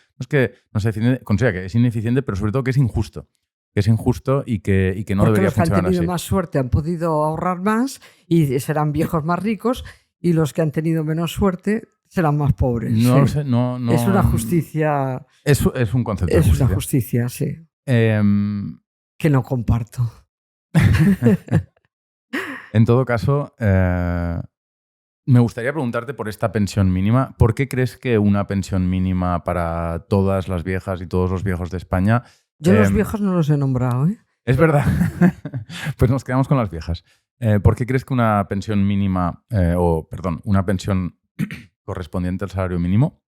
considera que es ineficiente, pero sobre todo que es injusto. Que es injusto y que no debería funcionar así. Porque los que han tenido más suerte han podido ahorrar más y serán viejos más ricos, y los que han tenido menos suerte serán más pobres. No sí. lo sé, no. Es una justicia. Es un concepto de justicia. Es una justicia, sí. Que no comparto. En todo caso, me gustaría preguntarte por esta pensión mínima. ¿Por qué crees que una pensión mínima para todas las viejas y todos los viejos de España... Yo los viejos no los he nombrado, ¿eh? Es verdad. Pues nos quedamos con las viejas. ¿Por qué crees que una pensión mínima, una pensión correspondiente al salario mínimo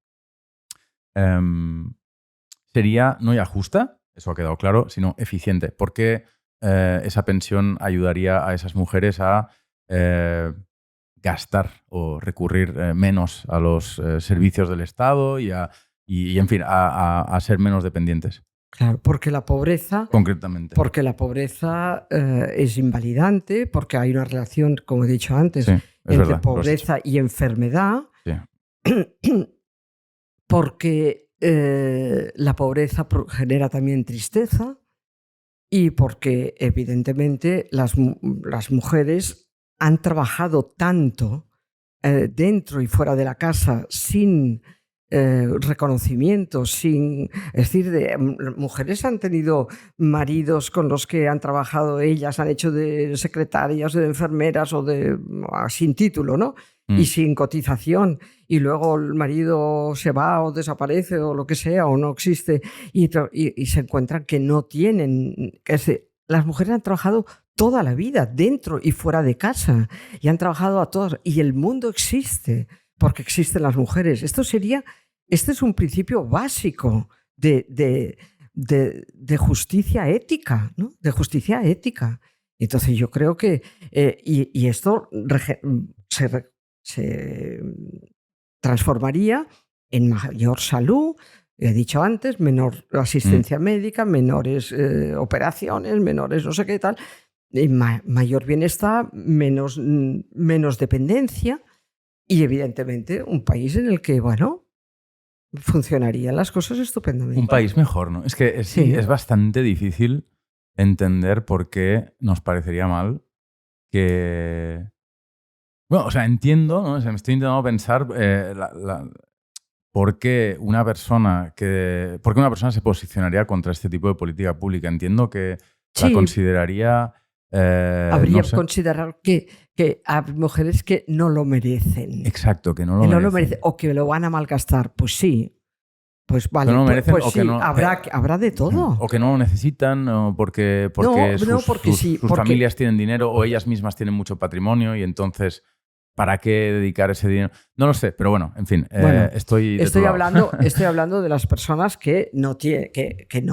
sería no ya justa, eso ha quedado claro, sino eficiente? ¿Por qué esa pensión ayudaría a esas mujeres a gastar o recurrir menos a los servicios del Estado y en fin, a ser menos dependientes? Claro, porque la pobreza... Concretamente. Porque la pobreza es invalidante, porque hay una relación, como he dicho antes, Sí, entre verdad, pobreza y enfermedad, sí. Porque la pobreza genera también tristeza, y porque evidentemente las mujeres han trabajado tanto dentro y fuera de la casa sin reconocimiento, es decir, mujeres han tenido maridos con los que han trabajado, ellas han hecho de secretarias o de enfermeras o sin título, ¿no? Y sin cotización, y luego el marido se va o desaparece o lo que sea, o no existe, y se encuentran que no tienen... Las mujeres han trabajado toda la vida, dentro y fuera de casa, y han trabajado a todas, y el mundo existe porque existen las mujeres. Este es un principio básico de justicia ética, ¿no? De justicia ética. Entonces yo creo que... y esto se transformaría en mayor salud, he dicho antes, menor asistencia médica, menores operaciones, menores no sé qué tal, mayor bienestar, menos dependencia, y evidentemente un país en el que, bueno, funcionarían las cosas estupendamente. Un país mejor, ¿no? Es que es bastante difícil entender por qué nos parecería mal que... Bueno, o sea, entiendo, ¿no? O sea, me estoy intentando pensar por qué una persona se posicionaría contra este tipo de política pública. Entiendo que la consideraría... Habría que considerar que hay mujeres que no lo merecen. Exacto, que no lo merecen. O que lo van a malgastar. Pues sí. Pues vale, no lo merecen, pues o sí, que no, habrá de todo. O que no lo necesitan, o porque sus familias tienen dinero, o ellas mismas tienen mucho patrimonio, y entonces, ¿para qué dedicar ese dinero? No lo sé, pero bueno, en fin, estoy hablando de las personas que no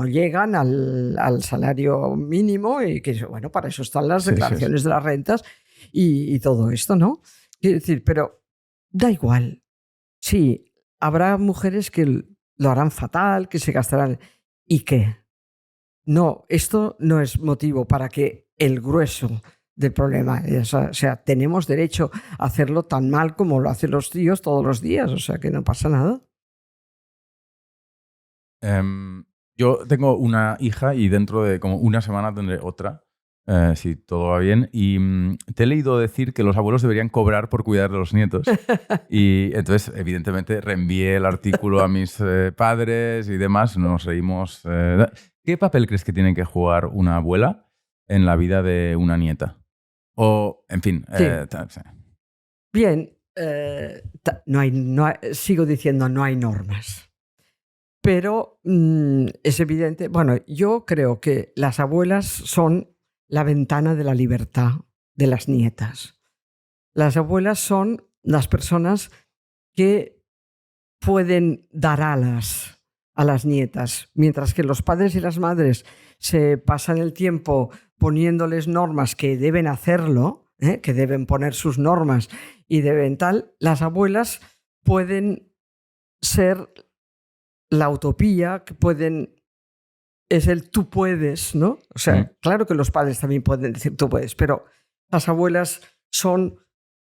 llegan al salario mínimo, y que, bueno, para eso están las declaraciones de las rentas y todo esto, ¿no? Quiero decir, pero da igual. Sí, habrá mujeres que lo harán fatal, que se gastarán. ¿Y qué? no, esto no es motivo para que el grueso del problema, o sea, tenemos derecho a hacerlo tan mal como lo hacen los tíos todos los días, o sea que no pasa nada. Yo tengo una hija y dentro de como una semana tendré otra, si todo va bien. Y te he leído decir que los abuelos deberían cobrar por cuidar de los nietos. Y entonces, evidentemente, reenvié el artículo a mis padres y demás. Nos reímos. ¿Qué papel crees que tiene que jugar una abuela en la vida de una nieta? O, en fin. Sí. Sí. Bien, sigo diciendo, no hay normas. Pero es evidente, bueno, yo creo que las abuelas son la ventana de la libertad de las nietas. Las abuelas son las personas que pueden dar alas a las nietas, mientras que los padres y las madres se pasan el tiempo poniéndoles normas que deben hacerlo, que deben poner sus normas y deben tal, las abuelas pueden ser la utopía, que es el tú puedes, ¿no? O sea, claro que los padres también pueden decir tú puedes, pero las abuelas son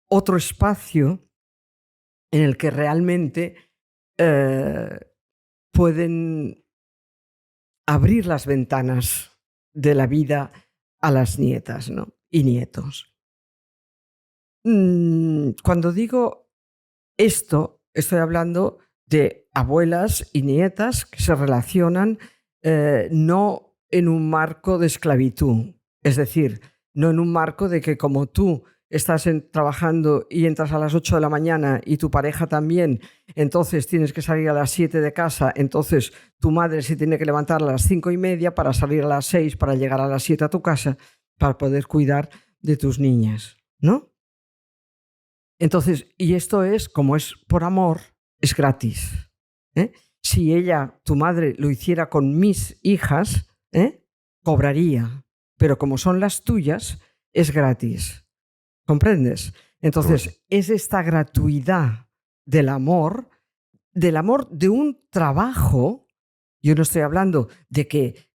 otro espacio en el que realmente pueden abrir las ventanas de la vida a las nietas, ¿no? Y nietos. Cuando digo esto, estoy hablando de abuelas y nietas que se relacionan no en un marco de esclavitud, es decir, no en un marco de que como tú estás trabajando y entras a las 8 de la mañana y tu pareja también, entonces tienes que salir a las 7 de casa, entonces tu madre se tiene que levantar a las 5:30 para salir a las 6, para llegar a las 7 a tu casa, para poder cuidar de tus niñas, ¿no? Entonces, y esto es, como es por amor, es gratis. Si tu madre, lo hiciera con mis hijas, cobraría. Pero como son las tuyas, es gratis. ¿Comprendes? Entonces, es esta gratuidad del amor de un trabajo. Yo no estoy hablando de que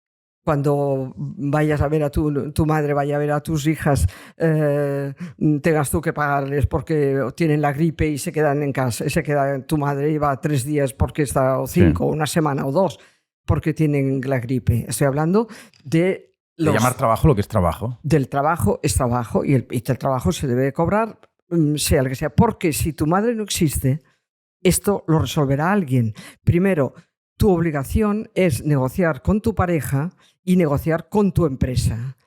cuando vayas a ver a tu madre, vaya a ver a tus hijas, tengas tú que pagarles porque tienen la gripe y se quedan en casa. Se queda tu madre y va 3 días porque está, o 5, una semana o 2, porque tienen la gripe. Estoy hablando de llamar trabajo lo que es trabajo. Del trabajo es trabajo y el trabajo se debe cobrar, sea el que sea. Porque si tu madre no existe, esto lo resolverá alguien. Primero, tu obligación es negociar con tu pareja y negociar con tu empresa.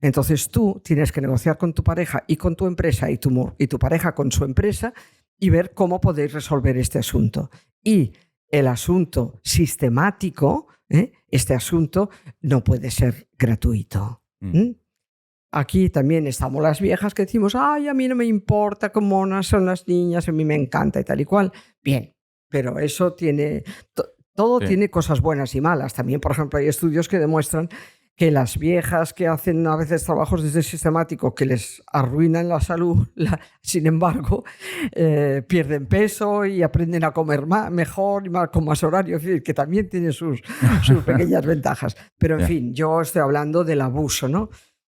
Entonces tú tienes que negociar con tu pareja y con tu empresa y tu pareja con su empresa y ver cómo podéis resolver este asunto. Y el asunto sistemático, este asunto no puede ser gratuito. Aquí también estamos las viejas que decimos, ay, a mí no me importa cómo son las niñas, a mí me encanta y tal y cual. Bien, pero eso tiene... Todo tiene cosas buenas y malas. También, por ejemplo, hay estudios que demuestran que las viejas que hacen a veces trabajos desde sistemático que les arruinan la salud, sin embargo, pierden peso y aprenden a comer mejor y con más horario, es decir, que también tiene sus pequeñas ventajas. Pero, en fin, yo estoy hablando del abuso, ¿no?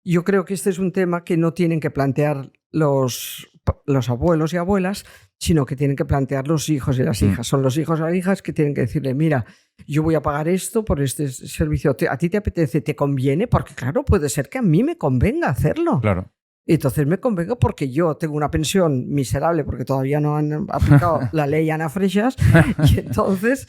Yo creo que este es un tema que no tienen que plantear los abuelos y abuelas, sino que tienen que plantear los hijos y las hijas. Son los hijos y las hijas que tienen que decirle, mira, yo voy a pagar esto por este servicio. ¿A ti te apetece? ¿Te conviene? Porque claro, puede ser que a mí me convenga hacerlo. Claro. Entonces me convenga porque yo tengo una pensión miserable porque todavía no han aplicado la ley Ana Freixas y entonces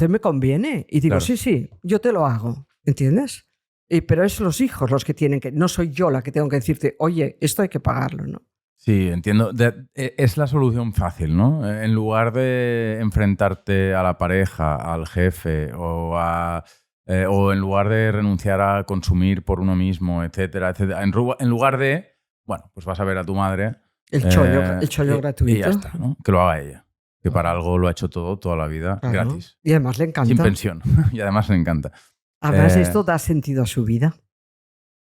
me conviene. Y digo, claro. Sí, yo te lo hago. ¿Entiendes? Pero es los hijos los que tienen que... No soy yo la que tengo que decirte, oye, esto hay que pagarlo, ¿no? Sí, entiendo. Es la solución fácil, ¿no? En lugar de enfrentarte a la pareja, al jefe o en lugar de renunciar a consumir por uno mismo, etcétera, etcétera. En lugar de, bueno, pues vas a ver a tu madre. El chollo gratuito. Y ya está, ¿no? Que lo haga ella. Que para algo lo ha hecho toda la vida, claro. Gratis. Y además le encanta. Sin pensión. Y además le encanta. Además esto da sentido a su vida.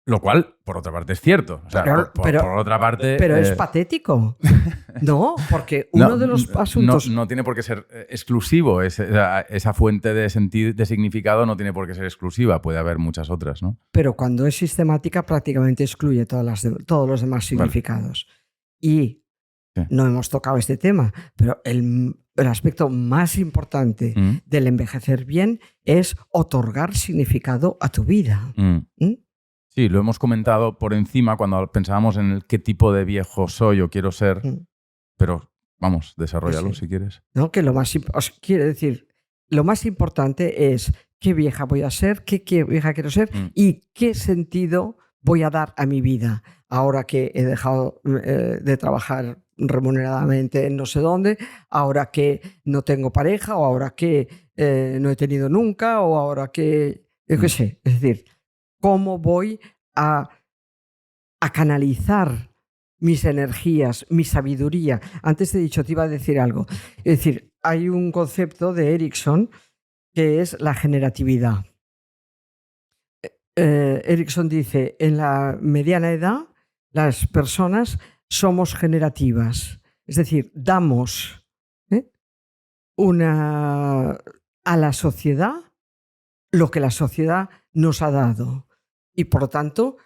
Lo cual, por otra parte, es cierto. O sea, por otra parte... Pero es patético. No, porque uno de los asuntos... No tiene por qué ser exclusivo. Esa fuente de significado no tiene por qué ser exclusiva. Puede haber muchas otras, ¿no? Pero cuando es sistemática, prácticamente excluye todos los demás significados. Vale. Y no hemos tocado este tema, pero el aspecto más importante del envejecer bien es otorgar significado a tu vida. Sí, lo hemos comentado por encima cuando pensábamos en qué tipo de viejo soy o quiero ser, pero vamos, desarrollalo si quieres. No, que lo más importante es qué vieja voy a ser, qué vieja quiero ser y qué sentido voy a dar a mi vida. Ahora que he dejado de trabajar remuneradamente en no sé dónde, ahora que no tengo pareja o ahora que no he tenido nunca o ahora que, yo qué sé, es decir, cómo voy a canalizar mis energías, mi sabiduría. Antes te he dicho, te iba a decir algo. Es decir, hay un concepto de Erickson que es la generatividad. Erickson dice, en la mediana edad, las personas somos generativas. Es decir, damos a la sociedad lo que la sociedad nos ha dado. Y por lo tanto,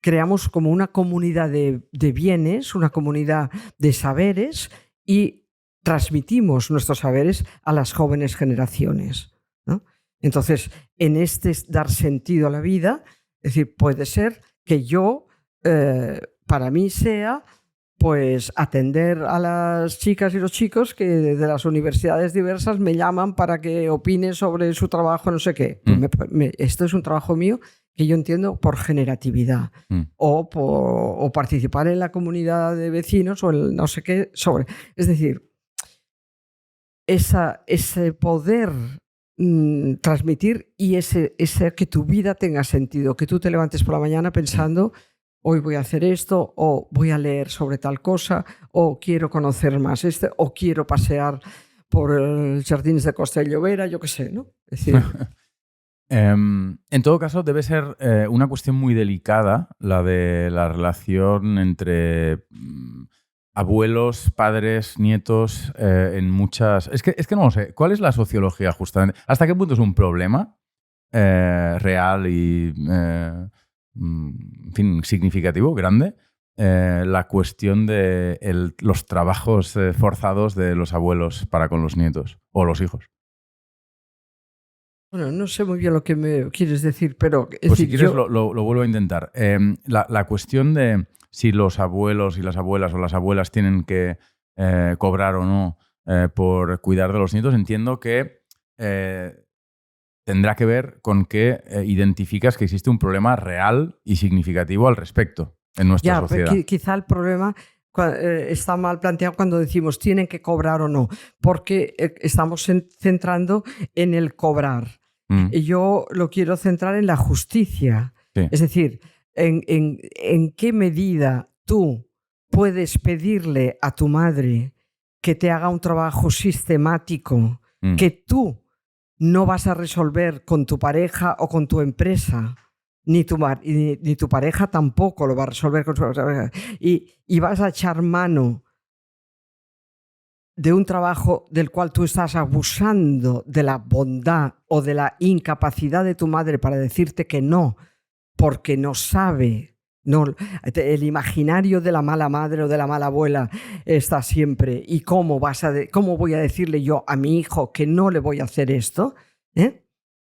creamos como una comunidad de bienes, una comunidad de saberes y transmitimos nuestros saberes a las jóvenes generaciones, ¿no? Entonces, en este dar sentido a la vida, es decir, puede ser que yo, para mí sea, pues atender a las chicas y los chicos que de las universidades diversas me llaman para que opine sobre su trabajo, no sé qué. Esto es un trabajo mío que yo entiendo por generatividad o participar en la comunidad de vecinos o el no sé qué sobre. Es decir, ese poder transmitir y ese que tu vida tenga sentido, que tú te levantes por la mañana pensando hoy voy a hacer esto, o voy a leer sobre tal cosa, o quiero conocer más o quiero pasear por el Jardins de Costa de Llobera, yo qué sé, ¿no? Es decir... en todo caso, debe ser una cuestión muy delicada la de la relación entre abuelos, padres, nietos, en muchas... Es que no lo sé. ¿Cuál es la sociología justamente? ¿Hasta qué punto es un problema real y... en fin, significativo, grande, la cuestión de los trabajos forzados de los abuelos para con los nietos o los hijos? Bueno, no sé muy bien lo que me quieres decir, pero... Pues si quieres lo vuelvo a intentar. La cuestión de si los abuelos y las abuelas o las abuelas tienen que cobrar o no por cuidar de los nietos, entiendo que... tendrá que ver con que identificas que existe un problema real y significativo al respecto en nuestra sociedad. Quizá el problema está mal planteado cuando decimos tienen que cobrar o no, porque estamos centrando en el cobrar. Y yo lo quiero centrar en la justicia. Sí. Es decir, en qué medida tú puedes pedirle a tu madre que te haga un trabajo sistemático que tú no vas a resolver con tu pareja o con tu empresa, ni tu pareja tampoco lo va a resolver con su pareja. Y vas a echar mano de un trabajo del cual tú estás abusando de la bondad o de la incapacidad de tu madre para decirte que no, porque no sabe. No, el imaginario de la mala madre o de la mala abuela está siempre. ¿Y cómo voy a decirle yo a mi hijo que no le voy a hacer esto?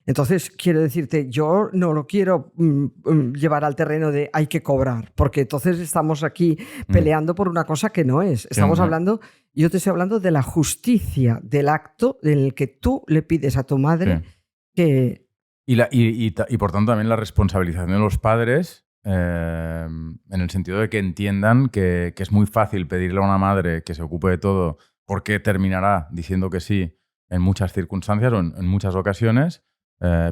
Entonces, quiero decirte, yo no lo quiero llevar al terreno de hay que cobrar, porque entonces estamos aquí peleando por una cosa que no es. Estamos hablando, yo te estoy hablando de la justicia del acto en el que tú le pides a tu madre que... Y por tanto también la responsabilización de los padres... en el sentido de que entiendan que es muy fácil pedirle a una madre que se ocupe de todo porque terminará diciendo que sí en muchas circunstancias o en muchas ocasiones,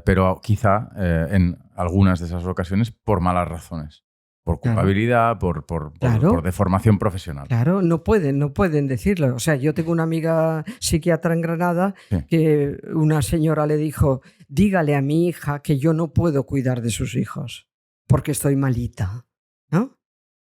pero quizá en algunas de esas ocasiones por malas razones, por culpabilidad, por deformación profesional. Claro, no pueden decirlo. O sea, yo tengo una amiga psiquiatra en Granada que una señora le dijo, dígale a mi hija que yo no puedo cuidar de sus hijos. porque estoy malita, ¿no?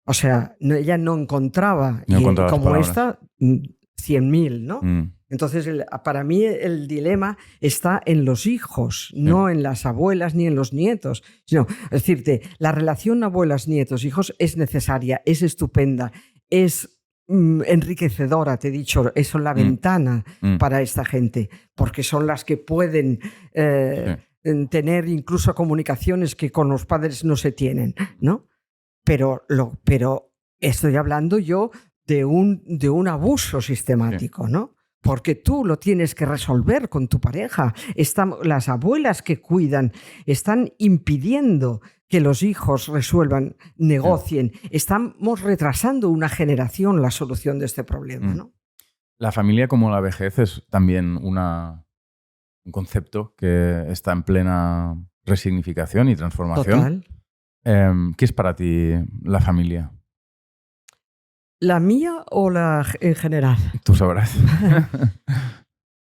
O sea, ella no encontraba, y como esta, 100.000, ¿no? Entonces, para mí el dilema está en los hijos, no en las abuelas ni en los nietos. Sino, es decirte, la relación abuelas-nietos-hijos es necesaria, es estupenda, es enriquecedora, te he dicho, es la ventana para esta gente, porque son las que pueden tener incluso comunicaciones que con los padres no se tienen, ¿no? Pero estoy hablando yo de un abuso sistemático, ¿no? Porque tú lo tienes que resolver con tu pareja. Las abuelas que cuidan están impidiendo que los hijos resuelvan, negocien. Estamos retrasando una generación la solución de este problema, ¿no? La familia como la vejez es también un concepto que está en plena resignificación y transformación. Total. ¿Qué es para ti la familia? ¿La mía o la en general? Tú sabrás.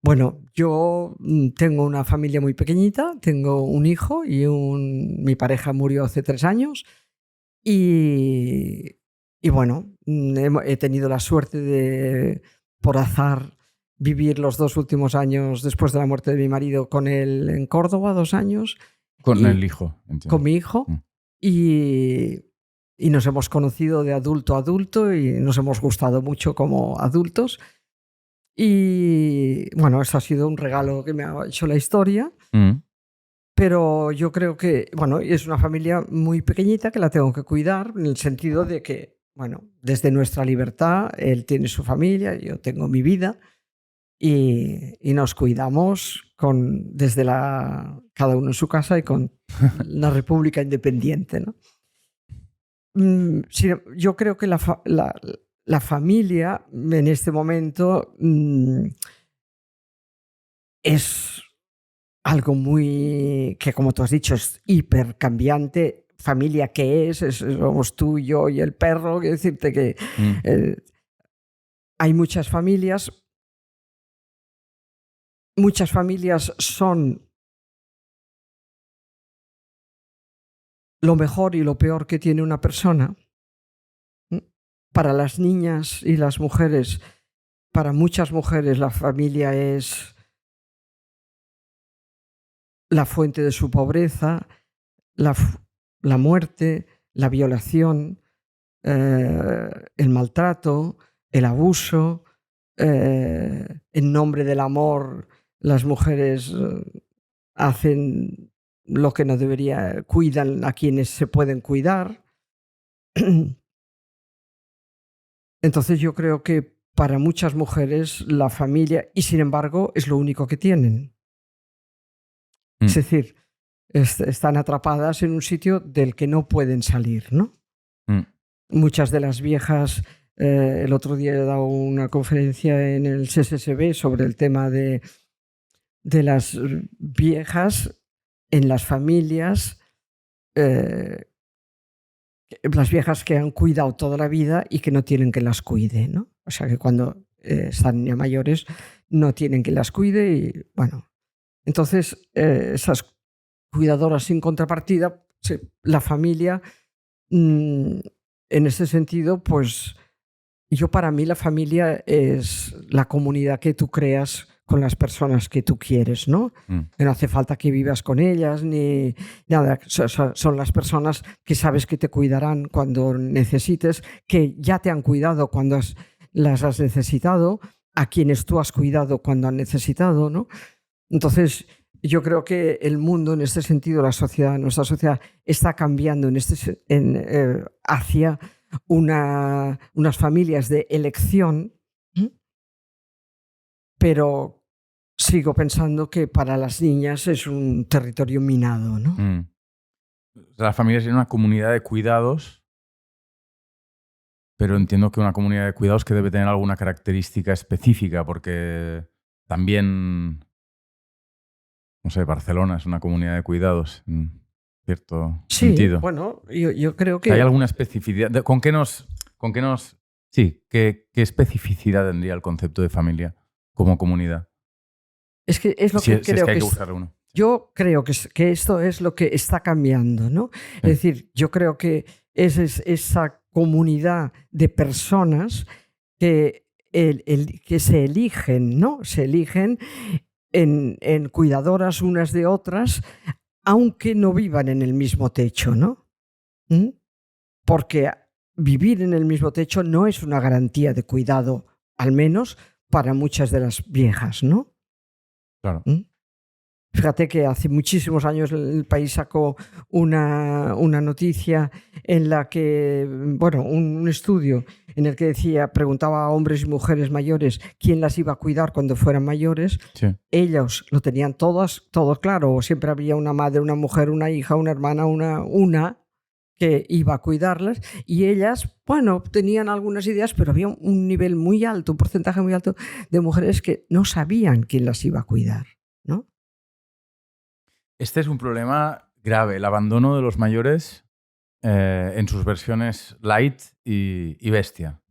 Bueno, yo tengo una familia muy pequeñita, tengo un hijo y mi pareja murió hace 3 años y bueno, he tenido la suerte de, por azar, vivir los 2 últimos años después de la muerte de mi marido con él en Córdoba, 2 años. Con el hijo, entiendo. Con mi hijo. Y nos hemos conocido de adulto a adulto y nos hemos gustado mucho como adultos. Y bueno, eso ha sido un regalo que me ha hecho la historia. Pero yo creo que, bueno, es una familia muy pequeñita que la tengo que cuidar en el sentido de que, bueno, desde nuestra libertad, él tiene su familia, yo tengo mi vida y nos cuidamos desde cada uno en su casa y con la República Independiente, ¿no? Yo creo que la familia en este momento es algo que, como tú has dicho, es hiper cambiante. Familia, ¿qué es? Somos tú, yo y el perro. Quiero decirte que hay muchas familias. Muchas familias son lo mejor y lo peor que tiene una persona. Para las niñas y las mujeres, para muchas mujeres la familia es la fuente de su pobreza, la muerte, la violación, el maltrato, el abuso. En nombre del amor, las mujeres hacen lo que no debería, cuidan a quienes se pueden cuidar. Entonces yo creo que para muchas mujeres la familia, y sin embargo, es lo único que tienen. Es decir, están atrapadas en un sitio del que no pueden salir, ¿no? Muchas de las viejas, el otro día he dado una conferencia en el CSSB sobre el tema de las viejas en las familias, las viejas que han cuidado toda la vida y que no tienen que las cuide, ¿no? O sea, que cuando están ya mayores no tienen que las cuide y, bueno. Entonces, esas cuidadoras sin contrapartida, la familia, en ese sentido, pues, para mí la familia es la comunidad que tú creas con las personas que tú quieres, ¿no? Que no hace falta que vivas con ellas ni nada. Son las personas que sabes que te cuidarán cuando necesites, que ya te han cuidado cuando las has necesitado, a quienes tú has cuidado cuando han necesitado, ¿no? Entonces, yo creo que el mundo en este sentido, nuestra sociedad está cambiando hacia unas familias de elección, pero sigo pensando que para las niñas es un territorio minado, ¿no? La familia es una comunidad de cuidados, pero entiendo que una comunidad de cuidados que debe tener alguna característica específica, porque también, no sé, Barcelona es una comunidad de cuidados en cierto sentido. Sí, bueno, yo creo que... ¿Hay alguna especificidad? ¿Qué especificidad tendría el concepto de familia como comunidad? Es que es lo que creo que hay que buscarle uno. Yo creo que esto es lo que está cambiando, ¿no? Es decir, yo creo que es esa comunidad de personas que, que se eligen, ¿no? Se eligen en cuidadoras unas de otras, aunque no vivan en el mismo techo, ¿no? ¿Mm? Porque vivir en el mismo techo no es una garantía de cuidado, al menos para muchas de las viejas, ¿no? Claro. ¿Mm? Fíjate que hace muchísimos años el país sacó una noticia en la que, bueno, un estudio en el que decía, preguntaba a hombres y mujeres mayores quién las iba a cuidar cuando fueran mayores. Sí. Ellos lo tenían todo claro. Siempre había una madre, una mujer, una hija, una hermana, una que iba a cuidarlas, y ellas, bueno, tenían algunas ideas, pero había un nivel muy alto, un porcentaje muy alto de mujeres que no sabían quién las iba a cuidar, ¿no? Este es un problema grave, el abandono de los mayores en sus versiones light y bestia.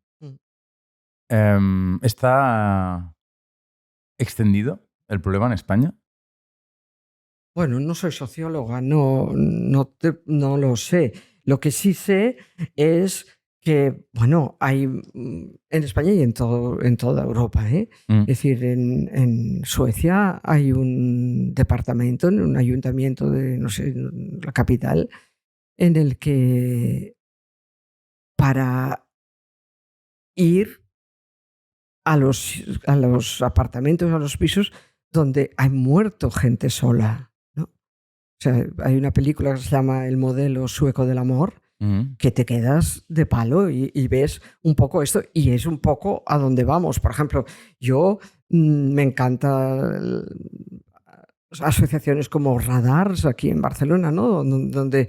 ¿Está extendido el problema en España? Bueno, no soy socióloga, no lo sé. Lo que sí sé es que, bueno, hay en España y en toda Europa, ¿eh? Es decir, en Suecia hay un departamento, un ayuntamiento de, no sé, la capital, en el que para ir a los apartamentos, a los pisos donde hay muerto gente sola, ¿no? O sea, hay una película que se llama El modelo sueco del amor, que te quedas de palo y ves un poco esto, y es un poco a dónde vamos. Por ejemplo, yo me encanta asociaciones como Radars aquí en Barcelona, ¿no? Donde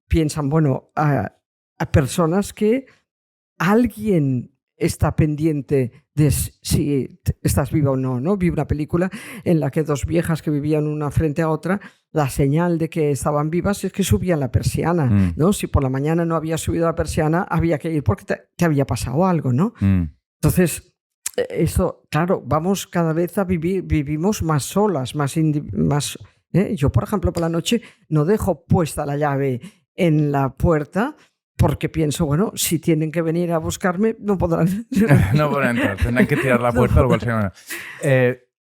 piensan, bueno, a personas que alguien está pendiente de si estás viva o no, ¿no? Vi una película en la que dos viejas que vivían una frente a otra, la señal de que estaban vivas es que subían la persiana, ¿no? Si por la mañana no había subido la persiana, había que ir porque te había pasado algo, ¿no? Entonces, eso, claro, vamos cada vez a vivimos más solas, más Yo, por ejemplo, por la noche no dejo puesta la llave en la puerta, porque pienso, bueno, si tienen que venir a buscarme, no podrán. No podrán entrar, tendrán que tirar la puerta, lo cual sería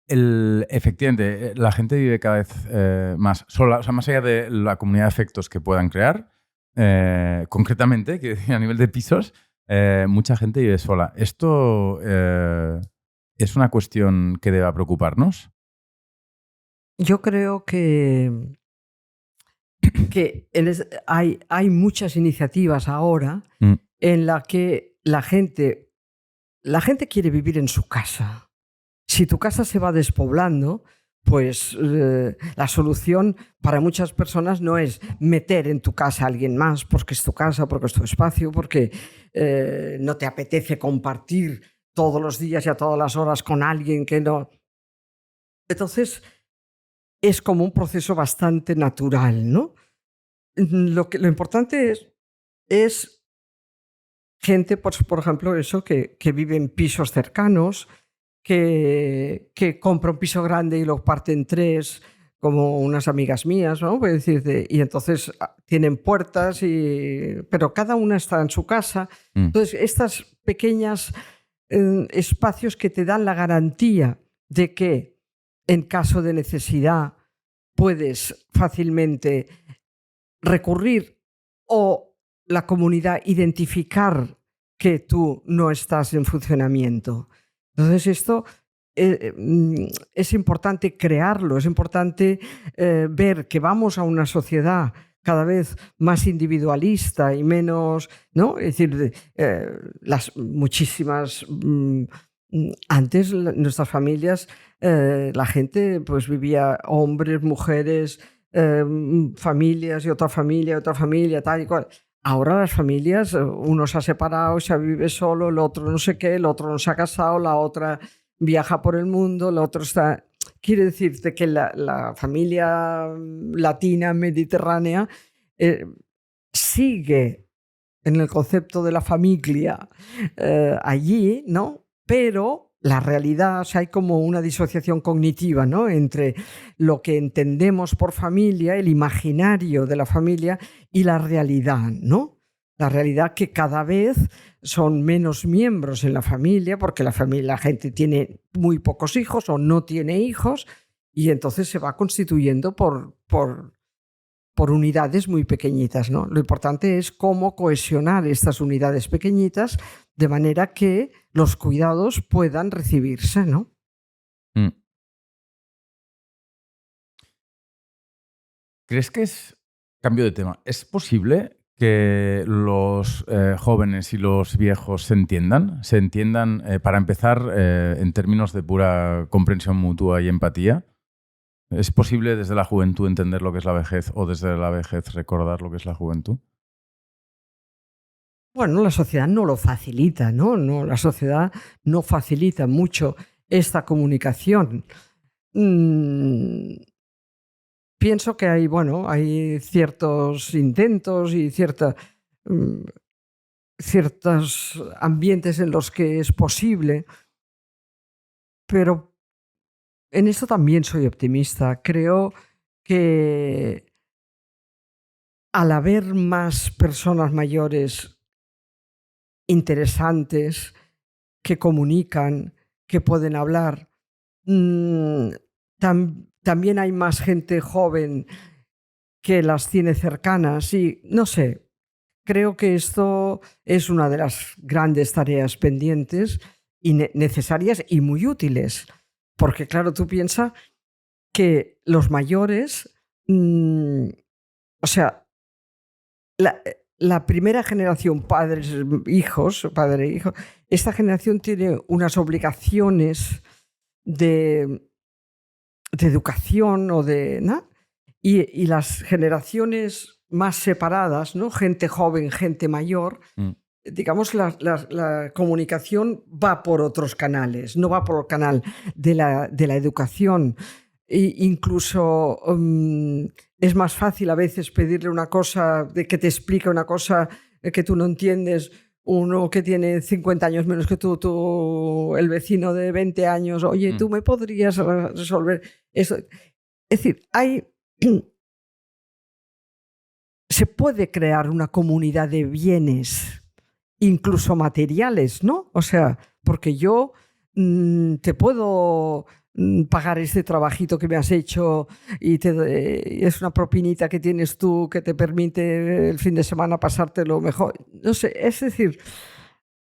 efectivamente, la gente vive cada vez más sola, o sea, más allá de la comunidad de afectos que puedan crear, concretamente, que a nivel de pisos, mucha gente vive sola. ¿Esto es una cuestión que deba preocuparnos? Yo creo que hay muchas iniciativas ahora en las que la gente quiere vivir en su casa. Si tu casa se va despoblando, pues la solución para muchas personas no es meter en tu casa a alguien más porque es tu casa, porque es tu espacio, porque no te apetece compartir todos los días y a todas las horas con alguien que no. Entonces, es como un proceso bastante natural, ¿no? Lo importante es gente, por ejemplo, eso, que vive en pisos cercanos, que compra un piso grande y lo parte en tres, como unas amigas mías, ¿no? Puedo decirte, y entonces tienen puertas, pero cada una está en su casa. Entonces, estas pequeñas espacios que te dan la garantía de que en caso de necesidad puedes fácilmente recurrir o la comunidad identificar que tú no estás en funcionamiento. Entonces esto es importante crearlo, es importante ver que vamos a una sociedad cada vez más individualista y menos, ¿no? Es decir, las muchísimas... antes nuestras familias, la gente pues vivía, hombres, mujeres, familias y otra familia, tal y cual. Ahora las familias, uno se ha separado, se vive solo, el otro no sé qué, el otro no se ha casado, la otra viaja por el mundo, el otro está... Quiere decirte que la familia latina mediterránea sigue en el concepto de la familia allí, ¿no? Pero la realidad, o sea, hay como una disociación cognitiva, ¿no?, entre lo que entendemos por familia, el imaginario de la familia, y la realidad, ¿no? La realidad que cada vez son menos miembros en la familia, porque la gente tiene muy pocos hijos o no tiene hijos, y entonces se va constituyendo por unidades muy pequeñitas, ¿no? Lo importante es cómo cohesionar estas unidades pequeñitas de manera que los cuidados puedan recibirse, ¿no? Mm. ¿Crees que es, cambio de tema, es posible que los jóvenes y los viejos se entiendan? ¿Se entiendan, para empezar, en términos de pura comprensión mutua y empatía? ¿Es posible desde la juventud entender lo que es la vejez o desde la vejez recordar lo que es la juventud? Bueno, la sociedad no lo facilita, ¿no? La sociedad no facilita mucho esta comunicación. Mm, Pienso que hay ciertos intentos y mm, ciertos ambientes en los que es posible, pero en esto también soy optimista. Creo que al haber más personas mayores interesantes que comunican, que pueden hablar, mm, también hay más gente joven que las tiene cercanas y no sé, creo que esto es una de las grandes tareas pendientes y necesarias y muy útiles, porque claro, tú piensas que los mayores, o sea, la primera generación, padres, hijos, padre e hijo, esta generación tiene unas obligaciones de, de educación o de, ¿no? Y las generaciones más separadas, ¿no? Gente joven, gente mayor, digamos, la comunicación va por otros canales, no va por el canal de la educación. Incluso es más fácil a veces pedirle una cosa, de que te explique una cosa que tú no entiendes, uno que tiene 50 años menos que tú, el vecino de 20 años, oye, ¿tú me podrías resolver eso? Es decir, se puede crear una comunidad de bienes, incluso materiales, ¿no? O sea, porque yo te puedo pagar este trabajito que me has hecho y es una propinita que tienes tú que te permite el fin de semana pasártelo mejor. No sé, es decir,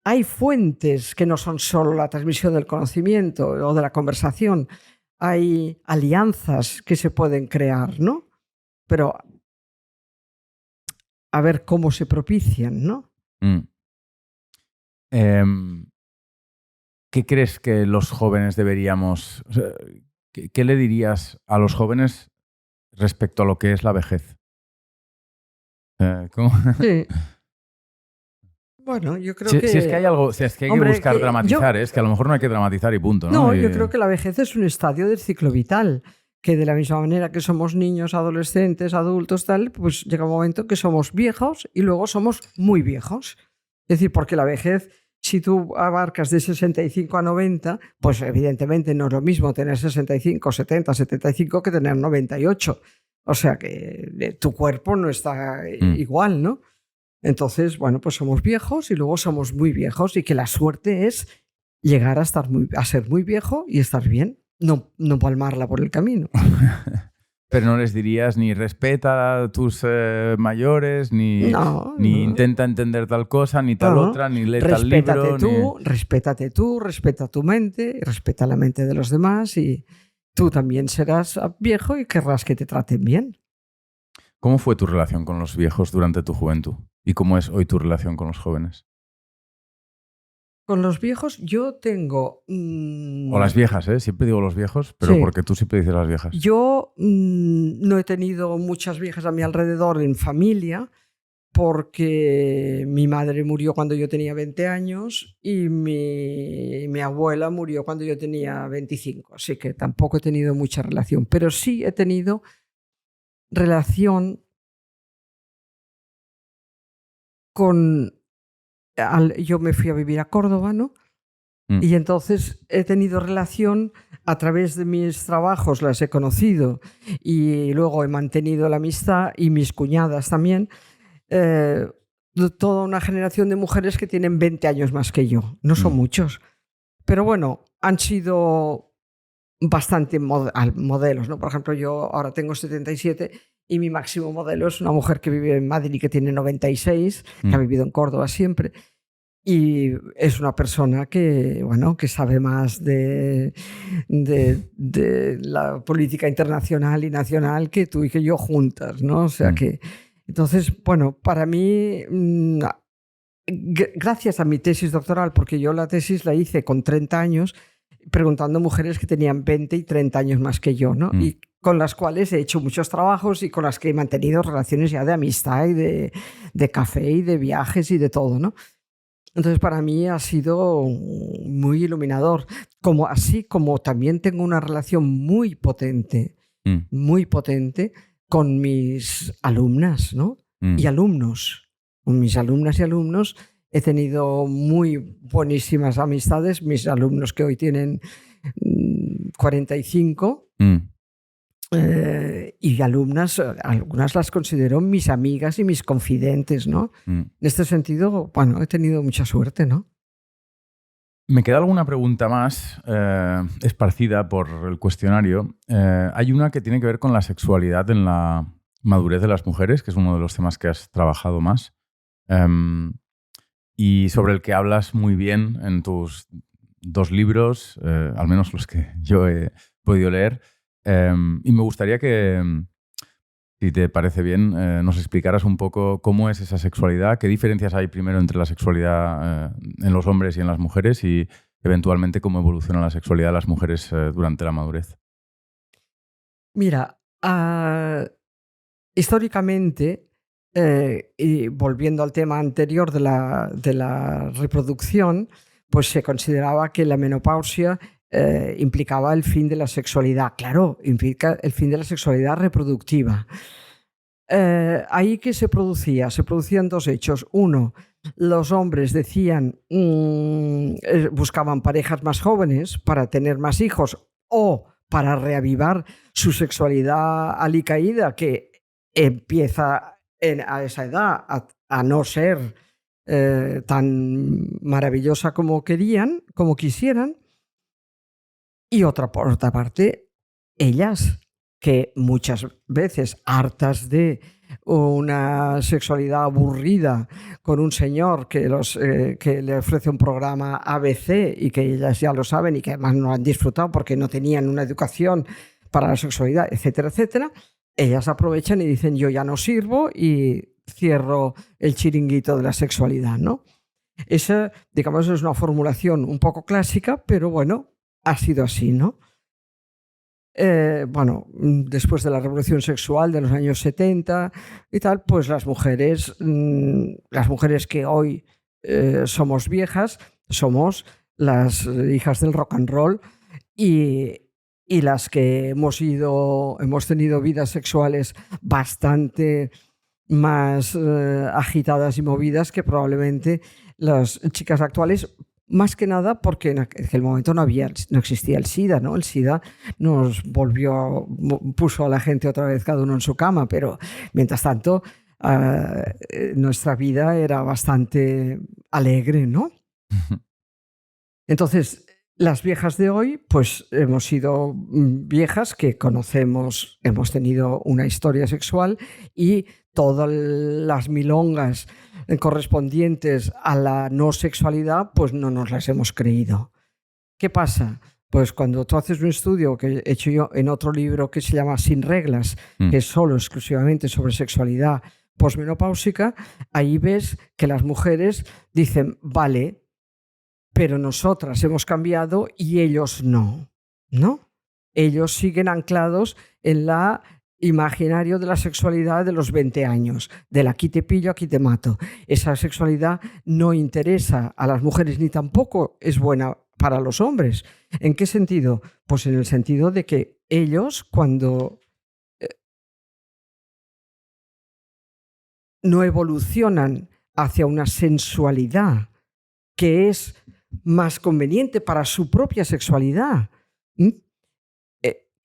hay fuentes que no son solo la transmisión del conocimiento o de la conversación, hay alianzas que se pueden crear, ¿no? Pero a ver cómo se propician, ¿no? Mm. ¿Qué crees que los jóvenes deberíamos... o sea, ¿qué le dirías a los jóvenes respecto a lo que es la vejez? ¿Cómo? Sí. Bueno, yo creo Si es que hay algo, si es que hay que hombre, buscar dramatizar, es que a lo mejor no hay que dramatizar y punto, ¿no? No, yo creo que la vejez es un estadio del ciclo vital, que de la misma manera que somos niños, adolescentes, adultos, tal, pues llega un momento que somos viejos y luego somos muy viejos. Es decir, porque la vejez, si tú abarcas de 65 a 90, pues evidentemente no es lo mismo tener 65, 70, 75 que tener 98. O sea que tu cuerpo no está igual, ¿no? Entonces, bueno, pues somos viejos y luego somos muy viejos y que la suerte es llegar a ser muy viejo y estar bien, no palmarla por el camino. Pero no les dirías ni respeta a tus mayores, ni intenta entender tal cosa, ni tal otra, ni lee tal libro. Respétate tú, respeta tu mente, respeta la mente de los demás y tú también serás viejo y querrás que te traten bien. ¿Cómo fue tu relación con los viejos durante tu juventud? ¿Y cómo es hoy tu relación con los jóvenes? Con los viejos yo tengo... O las viejas, ¿eh? Siempre digo los viejos, pero sí, porque tú siempre dices las viejas. Yo no he tenido muchas viejas a mi alrededor en familia porque mi madre murió cuando yo tenía 20 años y mi abuela murió cuando yo tenía 25, así que tampoco he tenido mucha relación, pero sí he tenido relación con... yo me fui a vivir a Córdoba, ¿no? Y entonces he tenido relación a través de mis trabajos, las he conocido y luego he mantenido la amistad y mis cuñadas también. Toda una generación de mujeres que tienen 20 años más que yo. No son muchos. Pero bueno, han sido bastante modelos, ¿no? Por ejemplo, yo ahora tengo 77 y mi máximo modelo es una mujer que vive en Madrid y que tiene 96, que ha vivido en Córdoba siempre. Y es una persona que, bueno, que sabe más de la política internacional y nacional que tú y que yo juntas, ¿no? O sea que, entonces, bueno, para mí, gracias a mi tesis doctoral, porque yo la tesis la hice con 30 años, preguntando a mujeres que tenían 20 y 30 años más que yo, ¿no? Y con las cuales he hecho muchos trabajos y con las que he mantenido relaciones ya de amistad y de café y de viajes y de todo, ¿no? Entonces, para mí ha sido muy iluminador. Así como también tengo una relación muy potente con mis alumnas, ¿no? Y alumnos. Con mis alumnas y alumnos he tenido muy buenísimas amistades. Mis alumnos que hoy tienen 45 y alumnas, algunas las considero mis amigas y mis confidentes, ¿no? En este sentido, bueno, he tenido mucha suerte, ¿no? Me queda alguna pregunta más esparcida por el cuestionario. Hay una que tiene que ver con la sexualidad en la madurez de las mujeres, que es uno de los temas que has trabajado más y sobre el que hablas muy bien en tus 2 libros, al menos los que yo he podido leer. Y me gustaría que, si te parece bien, nos explicaras un poco cómo es esa sexualidad, qué diferencias hay primero entre la sexualidad en los hombres y en las mujeres y eventualmente cómo evoluciona la sexualidad de las mujeres durante la madurez. Mira, históricamente, y volviendo al tema anterior de la reproducción, pues se consideraba que la menopausia implicaba el fin de la sexualidad. Claro, implica el fin de la sexualidad reproductiva. Ahí que se producía? Se producían 2 hechos. Uno, los hombres decían, buscaban parejas más jóvenes para tener más hijos o para reavivar su sexualidad alicaída, que empieza a esa edad a no ser tan maravillosa como quisieran. Y por otra parte, ellas, que muchas veces, hartas de una sexualidad aburrida con un señor que le ofrece un programa ABC y que ellas ya lo saben y que además no han disfrutado porque no tenían una educación para la sexualidad, etcétera, etcétera, ellas aprovechan y dicen yo ya no sirvo y cierro el chiringuito de la sexualidad, ¿no? Esa, digamos, es una formulación un poco clásica, pero bueno, ha sido así, ¿no? Bueno, después de la revolución sexual de los años 70 y tal, pues las mujeres que hoy somos viejas, somos las hijas del rock and roll y las que hemos tenido vidas sexuales bastante más agitadas y movidas que probablemente las chicas actuales. Más que nada porque en aquel momento no existía el SIDA, ¿no? El SIDA puso a la gente otra vez cada uno en su cama, pero mientras tanto nuestra vida era bastante alegre, ¿no? Entonces, las viejas de hoy, pues hemos sido viejas que hemos tenido una historia sexual y todas las milongas correspondientes a la no sexualidad, pues no nos las hemos creído. ¿Qué pasa? Pues cuando tú haces un estudio que he hecho yo en otro libro que se llama Sin reglas, que es solo exclusivamente sobre sexualidad posmenopáusica, ahí ves que las mujeres dicen, vale, pero nosotras hemos cambiado y ellos no, ¿no? Ellos siguen anclados en la imaginario de la sexualidad de los 20 años, del aquí te pillo, aquí te mato. Esa sexualidad no interesa a las mujeres ni tampoco es buena para los hombres. ¿En qué sentido? Pues en el sentido de que ellos, cuando no evolucionan hacia una sensualidad que es más conveniente para su propia sexualidad,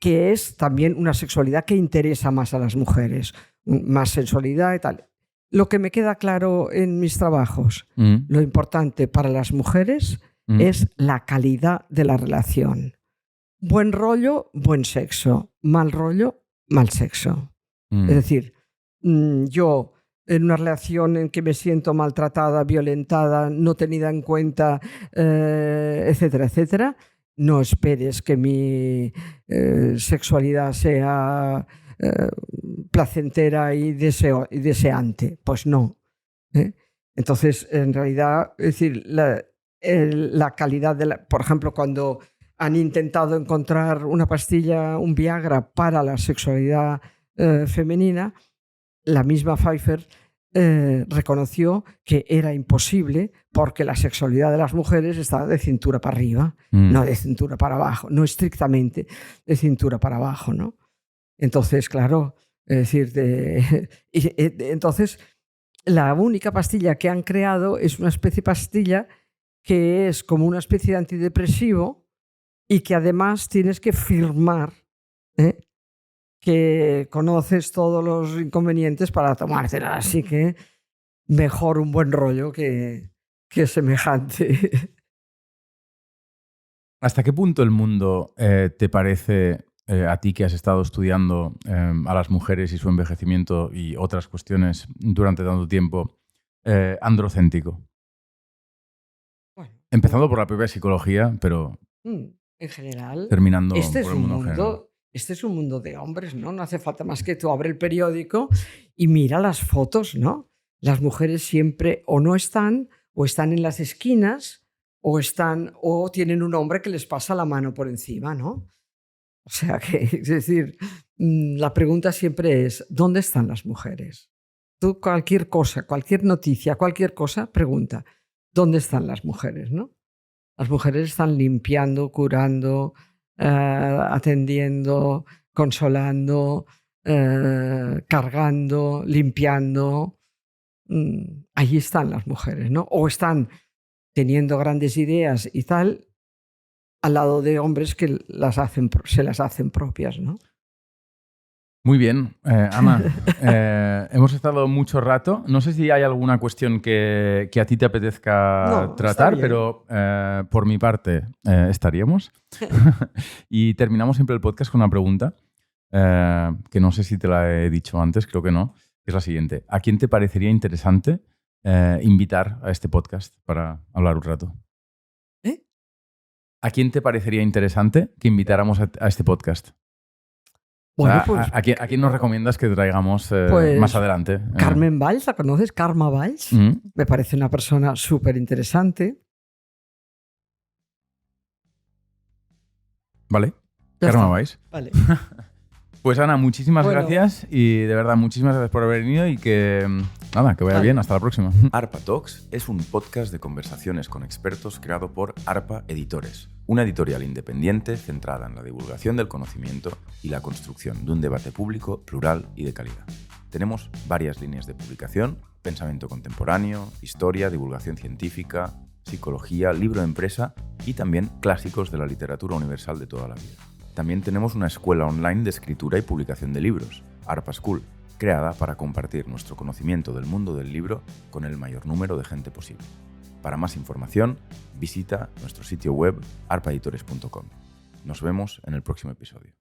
que es también una sexualidad que interesa más a las mujeres, más sensualidad y tal. Lo que me queda claro en mis trabajos, lo importante para las mujeres es la calidad de la relación. Buen rollo, buen sexo. Mal rollo, mal sexo. Es decir, yo en una relación en que me siento maltratada, violentada, no tenida en cuenta, etcétera, etcétera, no esperes que mi sexualidad sea placentera y deseante. Pues no. Entonces, en realidad, es decir, la calidad de por ejemplo, cuando han intentado encontrar una pastilla, un Viagra para la sexualidad femenina, la misma Pfeiffer reconoció que era imposible porque la sexualidad de las mujeres estaba de cintura para arriba, no de cintura para abajo, no estrictamente de cintura para abajo, ¿no? Entonces, claro, es decir, entonces la única pastilla que han creado es una especie de pastilla que es como una especie de antidepresivo y que además tienes que firmar que conoces todos los inconvenientes para tomártela. Así que mejor un buen rollo que semejante. ¿Hasta qué punto el mundo te parece, a ti que has estado estudiando a las mujeres y su envejecimiento y otras cuestiones durante tanto tiempo, androcéntrico? Bueno, empezando por la propia psicología, pero en general, terminando por el mundo general. Este es un mundo de hombres, ¿no? No hace falta más que tú abres el periódico y mira las fotos, ¿no? Las mujeres siempre o no están, o están en las esquinas, o tienen un hombre que les pasa la mano por encima, ¿no? O sea que, es decir, la pregunta siempre es, ¿dónde están las mujeres? Tú cualquier cosa, cualquier noticia, cualquier cosa, pregunta, ¿dónde están las mujeres, no? Las mujeres están limpiando, curando, atendiendo, consolando, cargando, limpiando. Allí están las mujeres, ¿no? O están teniendo grandes ideas y tal, al lado de hombres que se las hacen propias, ¿no? Muy bien, Ana. Hemos estado mucho rato. No sé si hay alguna cuestión que a ti te apetezca tratar, pero por mi parte estaríamos. Y terminamos siempre el podcast con una pregunta que no sé si te la he dicho antes, creo que no, que es la siguiente. ¿A quién te parecería interesante invitar a este podcast para hablar un rato? ¿A quién te parecería interesante que invitáramos a este podcast? Bueno, pues, ¿a quién nos recomiendas que traigamos más adelante? Carmen Valls, ¿la conoces? Karma Valls. Me parece una persona súper interesante. Vale, Karma Valls. Vale. Pues Ana, muchísimas gracias y de verdad muchísimas gracias por haber venido y que vaya bien. Hasta la próxima. ARPA Talks es un podcast de conversaciones con expertos creado por ARPA Editores, una editorial independiente centrada en la divulgación del conocimiento y la construcción de un debate público plural y de calidad. Tenemos varias líneas de publicación: pensamiento contemporáneo, historia, divulgación científica, psicología, libro de empresa y también clásicos de la literatura universal de toda la vida. También tenemos una escuela online de escritura y publicación de libros, ARPA School, creada para compartir nuestro conocimiento del mundo del libro con el mayor número de gente posible. Para más información, visita nuestro sitio web arpaeditores.com. Nos vemos en el próximo episodio.